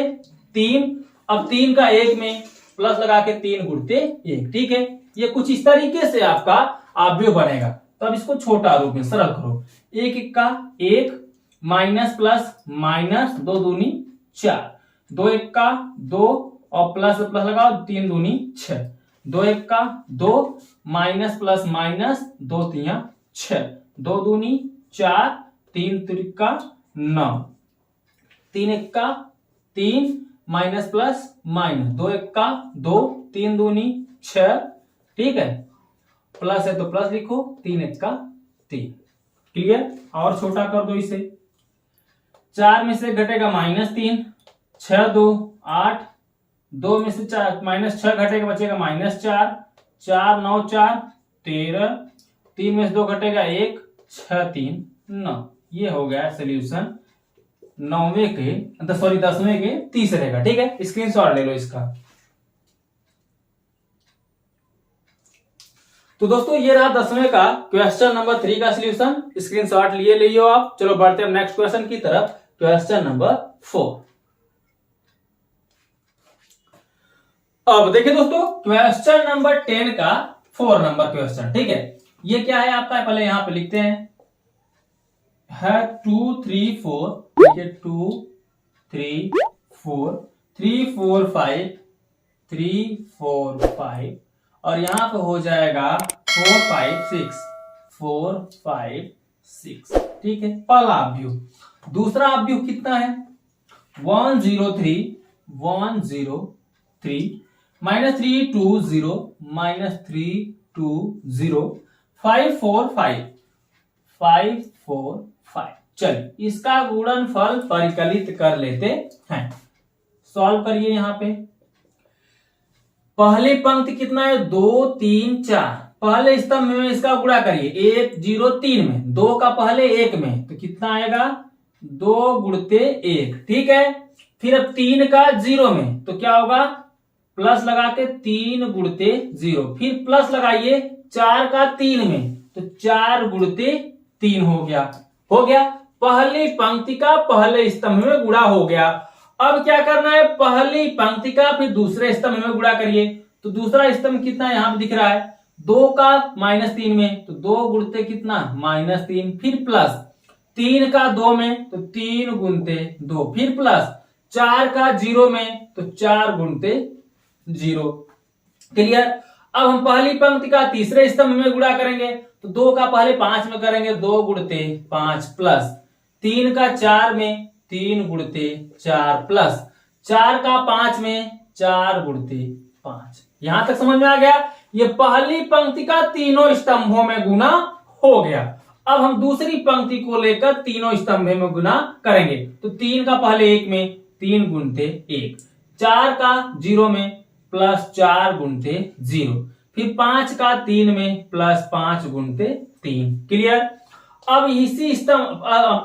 3। अब 3 का 1 में प्लस लगा के 3 गुणते 1। ठीक है, ये कुछ इस तरीके से आपका अवयव बनेगा। तो अब इसको छोटा रूप में सरल करो, 1 का 1 माइनस प्लस माइनस 2 दूनी 4, 2 1 का 2 और प्लस प्लस लगाओ 3 दूनी 6, 2 1 का 2 माइनस प्लस माइनस 2 3 6, 2 दूनी 4, 3 3 का 9, 3 1 का 3 माइनस प्लस माइनस 2 1 का 2, 3 दूनी 6। ठीक है, प्लस है तो प्लस लिखो, 3 1 का 3। क्लियर, और छोटा कर दो इसे, 4 में से घटेगा -3, 6 2 8, 2 में से -6 घटेगा बचेगा -4, 4 9 4 13, 3 में से 2 घटेगा 1, 6 3 9। ये हो गया सोल्यूशन 10वें के तीसरे का। ठीक है, स्क्रीनशॉट ले लो इसका। तो दोस्तों ये रहा 10वें का क्वेश्चन नंबर 3 का सोल्यूशन, स्क्रीनशॉट लिए लियो आप। चलो बढ़ते हैं नेक्स्ट क्वेश्चन की तरफ, क्वेश्चन नंबर 4। अब देखिए दोस्तों क्वेश्चन नंबर 10 का 4 नंबर क्वेश्चन। ठीक है, ये क्या है आपका, पहले यहां पे लिखते हैं, है 2 3 4, देखिए 2 3 4 3 4 5 3 4 5 और यहां पे हो जाएगा 4 5 6 4 5 6। ठीक है, पहला अवयव। दूसरा अवयव कितना है, 1 0 3 1 0 3 -3 2 0 -3 2 0 5 4 5 5 4 5। चलिए इसका गुणनफल परिकलित कर लेते हैं। सॉल्व करिए। यहां पे पहली पंक्ति कितना है, 2 3 4, पहले स्तंभ में इसका गुणा करिए, 1 0 3 में, 2 का पहले 1 में तो कितना आएगा, 2 गुणते 1। ठीक है, फिर अब 3 का 0 में तो क्या होगा, प्लस लगा के 3 गुणते 0, फिर प्लस लगाइए 4 का 3 में तो 4 गुणते 3 हो गया। पहली पंक्ति का पहले स्तंभ में गुणा हो गया। अब क्या करना है, पहली पंक्ति का फिर दूसरे स्तंभ में गुणा करिए। तो दूसरा स्तंभ कितना यहां पे दिख रहा है, 2 का -3 में तो 2 गुणते कितना, -3, फिर प्लस 3 का 2 में तो 3 गुणते 2, फिर प्लस 4 का 0 में तो 4 गुणते 0। क्लियर। अब हम पहली पंक्ति का तीसरे स्तंभ में गुणा करेंगे तो 2 का पहले 5 में करेंगे, 2 गुणते 5 प्लस 3 का 4 में 3 गुणते 4 प्लस 4 का 5 में 4 गुणते 5। यहां तक समझ में आ गया। ये पहली पंक्ति का तीनों स्तंभों में गुणा हो गया। अब हम दूसरी पंक्ति को लेकर तीनों स्तंभ में गुना करेंगे। तो 3 का पहले 1 में 3 गुणते 1, 4 का 0 में प्लस 4 गुणते 0, फिर 5 का 3 में प्लस 5 गुणते 3। क्लियर। अब इसी स्तंभ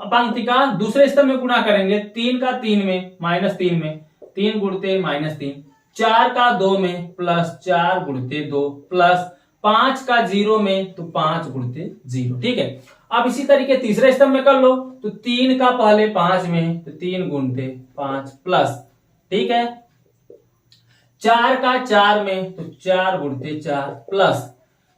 पंक्ति का दूसरे स्तंभ में गुणा करेंगे। 3 का 3 में माइनस 3 में 3 गुणते -3, 4 का 2 में प्लस 4 गुणते 2, प्लस 5 का 0 में तो 5 गुणते 0। ठीक है। अब इसी तरीके तीसरे स्तंभ में कर लो। तो 3 का पहले 5 में तो 3 गुणते 5 प्लस, ठीक है, 4 का 4 में तो 4 गुणते 4 प्लस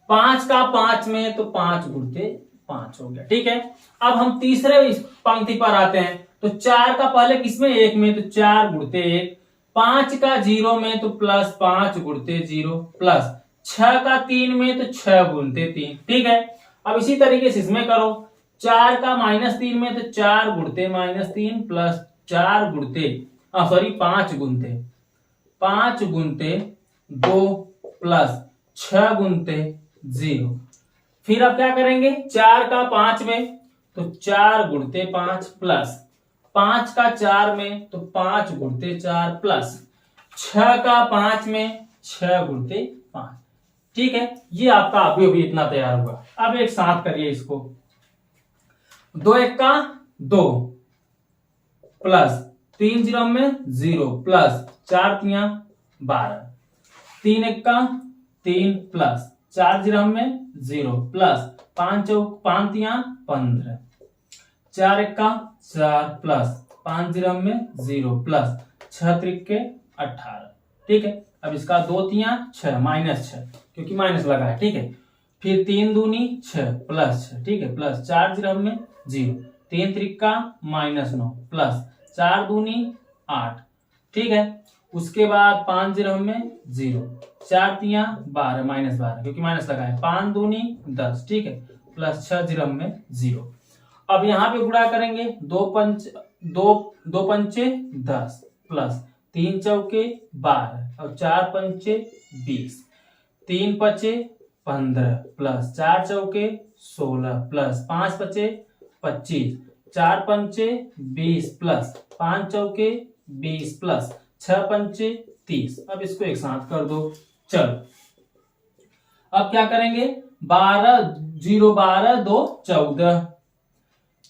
5 का 5 में तो 5 गुणते 5 हो गया। ठीक है। अब हम तीसरे पंक्ति पर आते हैं। तो 4 का पहले किसमें 1 में तो 4 गुणते 1, 5 का 0 में तो प्लस 5 गुणते 0, प्लस 6 का 3 में तो 6 गुणते 3। ठीक है। अब इसी तरीके से इसमें करो। 4 का -3 में तो 4 गुणते -3 प्लस 4 गुणते 5 गुणते 2 प्लस 6 गुणते 0। फिर अब क्या करेंगे। 4 का 5 में तो 4 गुणते 5 प्लस 5 का 4 में तो 5 गुणते 4 प्लस 6 का 5 में 6 गुणते 5। ठीक है। ये आपका अभी इतना तैयार हुआ। अब एक साथ करिए इसको। 2 1 का 2 प्लस 3 0 में 0 प्लस 4 3 12, 3 1 का 3 प्लस 4 0 में 0 प्लस 5 3 15, 4 1 का 4 प्लस 5 0 में 0 प्लस 6 3 के 18। ठीक है। अब इसका 2 3 6 -6 क्योंकि माइनस लगा है। ठीक है। फिर 3 दूनी 6 प्लस 6, ठीक है, प्लस 4 0 में 0, 3 3 का -9 प्लस 4 दूनी 8। ठीक है। उसके बाद 5 0 में 0, 4 3 12 -12 क्योंकि माइनस लगा है, 5 दूनी 10। ठीक है। प्लस 6 0 में 0। अब यहाँ पे गुणा करेंगे। 2 पंचे 10 प्लस 3 चौके 12 और 4 पंचे 20, 3 पचे 15 प्लस 4 चौके 16 प्लस 5 पचे 25, 4 पंचे 20 प्लस 5 चौके 20 प्लस 6 पंचे 30। अब इसको एक साथ कर दो। चलो अब क्या करेंगे। 12 0 12 2 14,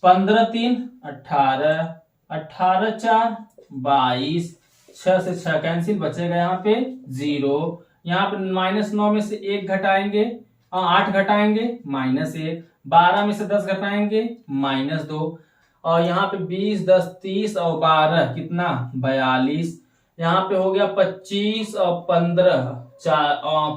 15 3 18, 18 4 22, 6 से 6 कैंसिल, बचेगा यहाँ पे 0। यहाँ पे -9 में से 1 घटाएंगे, 8 घटाएंगे -1, 12 में से 10 घटाएंगे -2, और यहाँ पे 20 10 30 और 12 कितना 42। यहाँ पे हो गया 25 और 15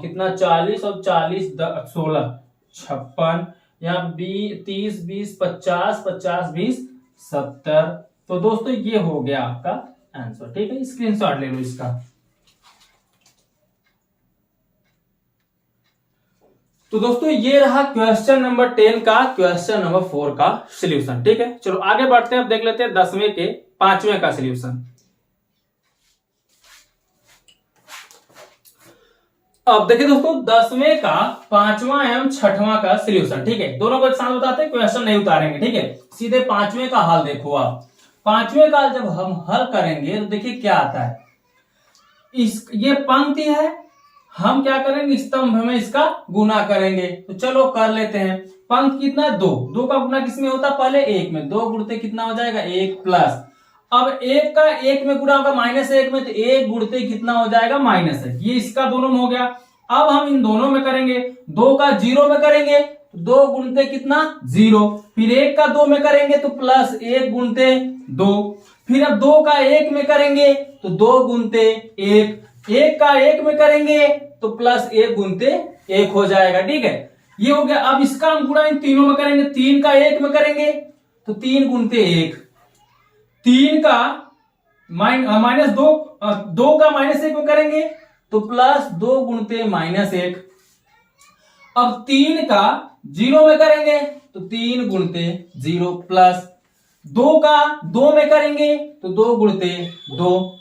कितना 40 और 40 16 56। यहाँ 30 20 50 50 20 70। तो दोस्तों ये हो गया आपका आंसर। ठीक है। स्क्रीनशॉट ले लो इसका। तो दोस्तों ये रहा क्वेश्चन नंबर 10 का क्वेश्चन नंबर 4 का सॉल्यूशन। ठीक है। चलो आगे बढ़ते हैं। अब देख लेते हैं 10वें के 5वें का सॉल्यूशन। अब देखिए दोस्तों 10वें का 5वां एवं 6वां का सॉल्यूशन। ठीक है। दोनों को एक साथ बताते हैं, क्वेश्चन नहीं उतारेंगे। ठीक है। सीधे 5वें का हल देखो आप। 5वें का जब हम हल करेंगे तो देखिए क्या आता है। ये पंक्ति है, हम क्या करेंगे स्तंभ में इसका गुना करेंगे। तो चलो कर लेते हैं। पंक्ति कितना 2 का गुना किसमें होता है पहले 1 में, 2 गुणते कितना हो जाएगा 1 प्लस, अब 1 का 1 में गुना होगा -1 में, तो 1 गुणते कितना हो जाएगा -1। ये इसका दोनों में हो गया। अब हम इन दोनों में करेंगे। 2 का 0 में करेंगे तो 2 गुणते कितना 0, फिर 1 का 2 में करेंगे तो प्लस 1 गुणते 2, फिर अब 2 का 1 में करेंगे तो 2 गुणते 1, 1 का 1 में करेंगे तो प्लस 1 गुणते 1 हो जाएगा। ठीक है। ये हो गया। अब इसका हम गुणा इन तीनों में करेंगे। 3 का 1 में करेंगे तो 3 गुणते 1, 3 का -2, 2 का -1 में करेंगे तो प्लस 2 गुणते -1। अब 3 का 0 में करेंगे तो 3 गुणते 0 प्लस 2 का 2 में करेंगे तो 2 गुणते 2।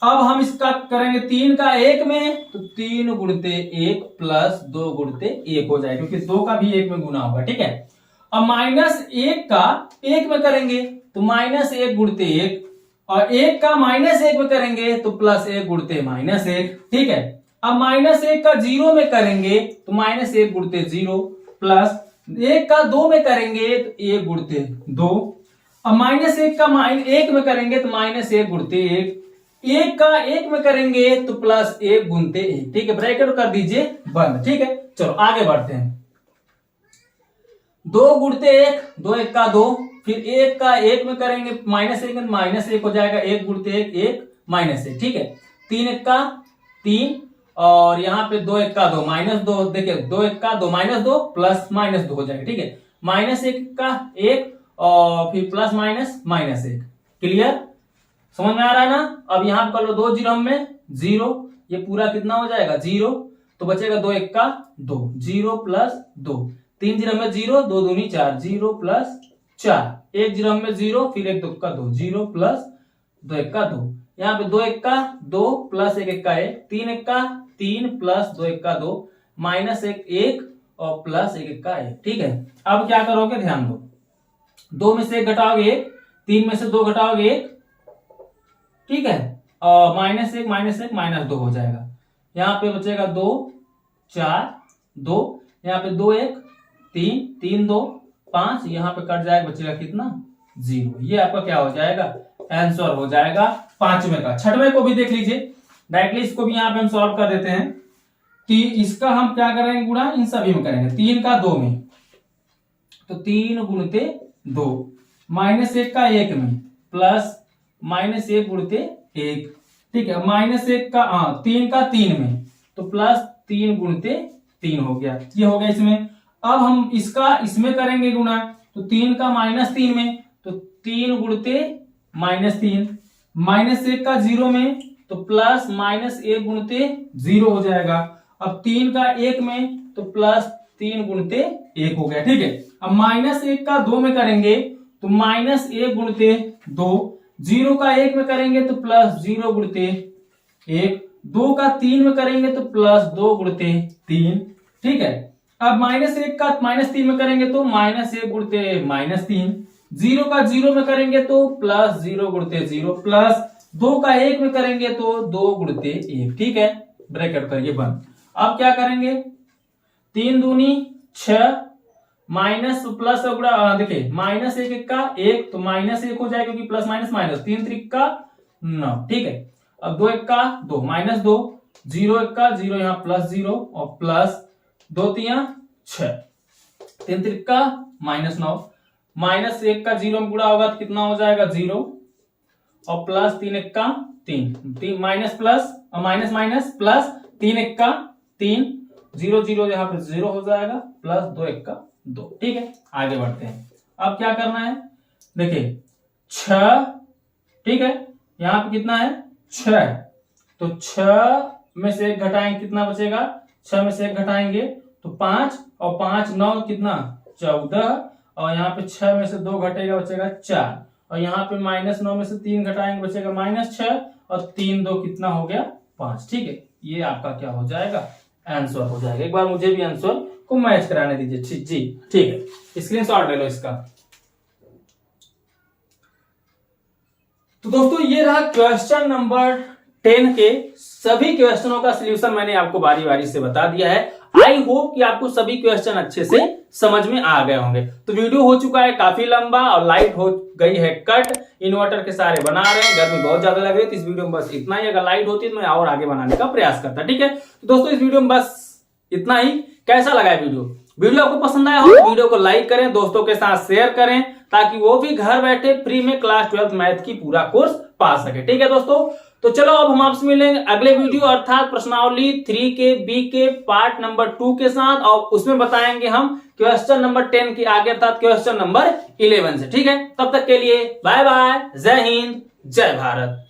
अब हम इसका करेंगे 3 का 1 में तो 3 गुणते 1 प्लस 2 गुणते 1 हो जाएगा, क्योंकि 2 का भी 1 में गुना होगा। ठीक है। अब माइनस एक का एक में करेंगे तो माइनस एक गुणते एक, और एक का माइनस एक में करेंगे तो प्लस एक गुणते माइनस एक। ठीक है, अब माइनस एक का जीरो में करेंगे तो माइनस एक गुणते जीरो, प्लस एक का दो में करेंगे तो एक गुणते दो। अब माइनस एक का एक में करेंगे तो माइनस एक गुणते एक का एक में करेंगे तो प्लस एक गुणते एक। ठीक है, ब्रैकेट कर दीजिए बंद। ठीक है, चलो आगे बढ़ते हैं। दो गुणते एक, दो एक का दो, फिर एक का एक में करेंगे माइनस एक में माइनस एक हो जाएगा, एक गुणते एक, एक माइनस एक। ठीक है, तीन एक का तीन, और यहाँ पे दो एक का दो माइनस दो, देखिए दो एक का दो माइनस दो प्लस माइनस दो हो जाएगा। ठीक है, माइनस एक का एक और फिर प्लस माइनस माइनस एक। क्लियर, समझ में आ रहा है ना। अब यहाँ पर कर लो दो जीरो में जीरो, ये पूरा कितना हो जाएगा जीरो, तो बचेगा दो एक का दो, जीरो प्लस दो, तीन जीरो में जीरो, दो दूनी चार, जीरो प्लस चार, एक जीरो में जीरो, फिर एक दो का दो, जीरो प्लस दो एक का दो, यहाँ पे दो एक का दो प्लस एक एक का एक, तीन एक का तीन प्लस दो एक का दो, माइनस एक एक और प्लस एक एक का एक। ठीक है, अब क्या करोगे ध्यान दो, दो में से एक घटाओगे एक, तीन में से दो घटाओगे एक। ठीक है, और माइनस एक माइनस दो हो जाएगा, यहाँ पे बचेगा दो चार दो, यहाँ पे दो एक तीन, तीन दो पांच, यहाँ पे कट जाएगा, बचेगा कितना जीरो। ये आपका क्या हो जाएगा आंसर हो जाएगा पांचवें का। छठवें को भी देख लीजिए, डायरेक्टली इसको भी यहाँ पे हम सॉल्व कर देते हैं कि इसका हम क्या करेंगे गुणा इन सभी में करेंगे। तीन का दो में तो तीन गुणते दो, माइनस एक का एक में प्लस माइनस एक गुणते एक। ठीक है, माइनस एक का तीन का तीन में तो प्लस तीन गुणते तीन हो गया, ये हो गया इसमें। अब हम इसका इसमें करेंगे गुणा, तो तीन का माइनस तीन में तो तीन गुणते माइनस तीन, माइनस एक का जीरो में तो प्लस माइनस एक गुणते जीरो हो जाएगा। अब तीन का एक में तो प्लस तीन गुणते एक हो गया। ठीक है, अब माइनस एक का दो में करेंगे तो माइनस एक गुणते दो, जीरो का एक में करेंगे तो प्लस जीरो गुणते एक, दो का तीन में करेंगे तो प्लस दो गुणते तीन। ठीक है, अब माइनस एक का माइनस तीन में करेंगे तो माइनस एक गुणते माइनस तीन, जीरो का जीरो में करेंगे तो प्लस जीरो गुणते जीरो, प्लस दो का एक में करेंगे तो दो गुणते एक। ठीक है, ब्रैकेट करिए बंद। अब क्या करेंगे, तीन दूनी छह, माइनस प्लस देखिए माइनस एक एक का एक तो माइनस एक हो जाएगा क्योंकि प्लस माइनस माइनस, तीन त्रिक का नौ। ठीक है, अब दो एक का दो माइनस दो, जीरो एक का जीरो, यहाँ प्लस जीरो और प्लस दो तिया छह, तीन त्रिक का माइनस नौ, माइनस एक का जीरो में गुणा होगा तो कितना हो जाएगा जीरो, और प्लस तीन एक का तीन, तीन माइनस प्लस और माइनस माइनस प्लस, तीन एक का तीन, जीरो जीरो यहाँ पे जीरो हो जाएगा, प्लस दो एक का दो। ठीक है, आगे बढ़ते हैं। अब क्या करना है, देखिए छह, ठीक है यहाँ पे कितना है छह, तो छह में से एक घटाएंगे कितना बचेगा, छह में से एक घटाएंगे तो पांच, और पांच नौ कितना 14, और यहाँ पे छह में से दो घटेगा बचेगा चार, और यहाँ पे माइनस नौ में से तीन घटाएंगे बचेगा माइनस छह, और तीन दो कितना हो गया पांच। ठीक है, ये आपका क्या हो जाएगा आंसर हो जाएगा। एक बार मुझे भी आंसर को मैच कराने दीजिए जी। ठीक है, स्क्रीनशॉट ले लो इसका। तो दोस्तों ये रहा क्वेश्चन नंबर 10 के सभी क्वेश्चनों का सलूशन मैंने आपको बारी बारी से बता दिया है। आई होप कि आपको सभी क्वेश्चन अच्छे से समझ में आ गए होंगे। तो वीडियो हो चुका है काफी लंबा और लाइट हो गई है कट, इन्वर्टर के सारे बना रहे हैं, गर्मी बहुत ज्यादा लग रही है, तो इस वीडियो में बस इतना ही। अगर लाइट होती तो मैं और आगे बनाने का प्रयास करता। ठीक है, तो दोस्तों इस वीडियो में बस इतना ही। कैसा लगा है वीडियो आपको पसंद आया हो तो वीडियो को लाइक करें, दोस्तों के साथ शेयर करें, ताकि वो भी घर बैठे फ्री में क्लास 12 मैथ की पूरा कोर्स पा सके। ठीक है दोस्तों, तो चलो अब हम आपसे मिलेंगे अगले वीडियो अर्थात प्रश्नावली 3 के बी के पार्ट नंबर 2 के साथ, और उसमें बताएंगे हम क्वेश्चन नंबर 10 के आगे अर्थात क्वेश्चन नंबर 11 से। ठीक है, तब तक के लिए बाय बाय, जय हिंद जय भारत।